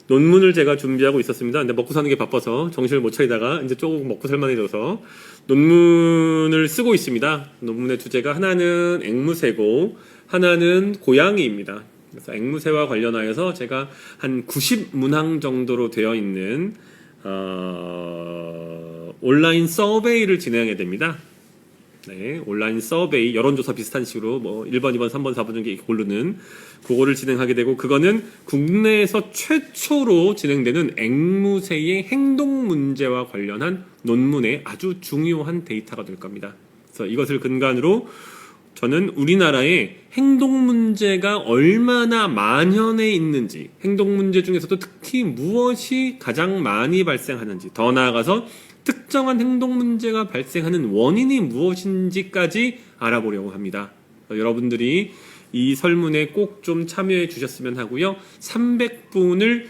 논문을 제가 준비하고 있었습니다. 근데 먹고 사는 게 바빠서 정신을 못 차리다가 이제 조금 먹고 살만해져서 논문을 쓰고 있습니다. 논문의 주제가 하나는 앵무새고 하나는 고양이입니다. 그래서 앵무새와 관련하여서 제가 한 90문항 정도로 되어 있는 온라인 서베이를 진행하게 됩니다. 네, 온라인 서베이, 여론조사 비슷한 식으로 뭐 1번, 2번, 3번, 4번 중에 고르는 그거를 진행하게 되고, 그거는 국내에서 최초로 진행되는 앵무새의 행동 문제와 관련한 논문의 아주 중요한 데이터가 될 겁니다. 그래서 이것을 근간으로 저는 우리나라의 행동 문제가 얼마나 만연해 있는지, 행동 문제 중에서도 특히 무엇이 가장 많이 발생하는지, 더 나아가서 특정한 행동 문제가 발생하는 원인이 무엇인지까지 알아보려고 합니다. 여러분들이 이 설문에 꼭 좀 참여해 주셨으면 하고요. 300분을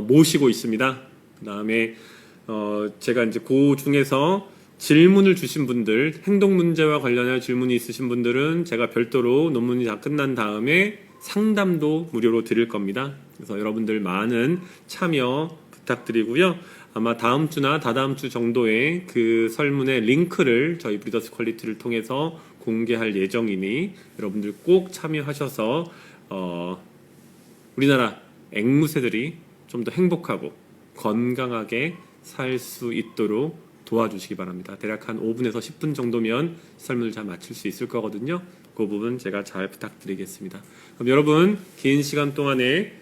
모시고 있습니다. 그 다음에 제가 이제 그 중에서 질문을 주신 분들, 행동 문제와 관련한 질문이 있으신 분들은 제가 별도로 논문이 다 끝난 다음에 상담도 무료로 드릴 겁니다. 그래서 여러분들 많은 참여 부탁드리고요. 아마 다음 주나 다다음 주 정도에 그 설문의 링크를 저희 브리더스 퀄리티를 통해서 공개할 예정이니 여러분들 꼭 참여하셔서 우리나라 앵무새들이 좀 더 행복하고 건강하게 살 수 있도록 도와주시기 바랍니다. 대략 한 5분에서 10분 정도면 설문을 잘 마칠 수 있을 거거든요. 그 부분 제가 잘 부탁드리겠습니다. 그럼 여러분 긴 시간 동안에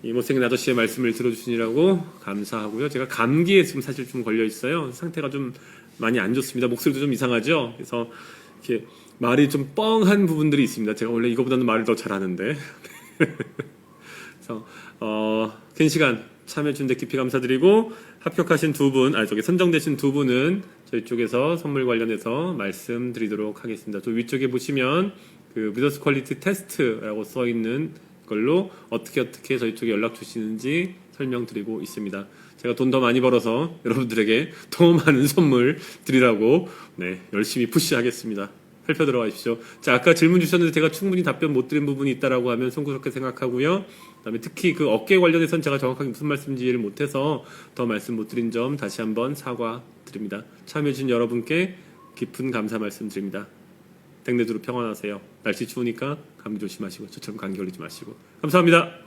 이 못생긴 아저씨의 말씀을 들어주시느라고 감사하고요. 제가 감기에 지금 사실 좀 걸려 있어요. 상태가 좀 많이 안 좋습니다. 목소리도 좀 이상하죠. 그래서 이렇게 말이 좀 뻥한 부분들이 있습니다. 제가 원래 이거보다는 말을 더 잘하는데. 그래서 긴 시간 참여해주신 데 깊이 감사드리고, 합격하신 두 분, 선정되신 두 분은 저희 쪽에서 선물 관련해서 말씀드리도록 하겠습니다. 저 위쪽에 보시면 그 브리더스 퀄리티 테스트라고 써 있는 걸로 어떻게 저희 쪽에 연락 주시는지 설명드리고 있습니다. 제가 돈 더 많이 벌어서 여러분들에게 더 많은 선물 드리라고 열심히 푸시하겠습니다. 살펴 들어가십시오. 자, 아까 질문 주셨는데 제가 충분히 답변 못 드린 부분이 있다라고 하면 송구스럽게 생각하고요. 그다음에 특히 그 어깨 관련해서는 제가 정확하게 무슨 말씀인지 이해를 못해서 더 말씀 못 드린 점 다시 한번 사과드립니다. 참여해주신 여러분께 깊은 감사 말씀드립니다. 댁내두루 평안하세요. 날씨 추우니까 감기 조심하시고 저처럼 감기 걸리지 마시고 감사합니다.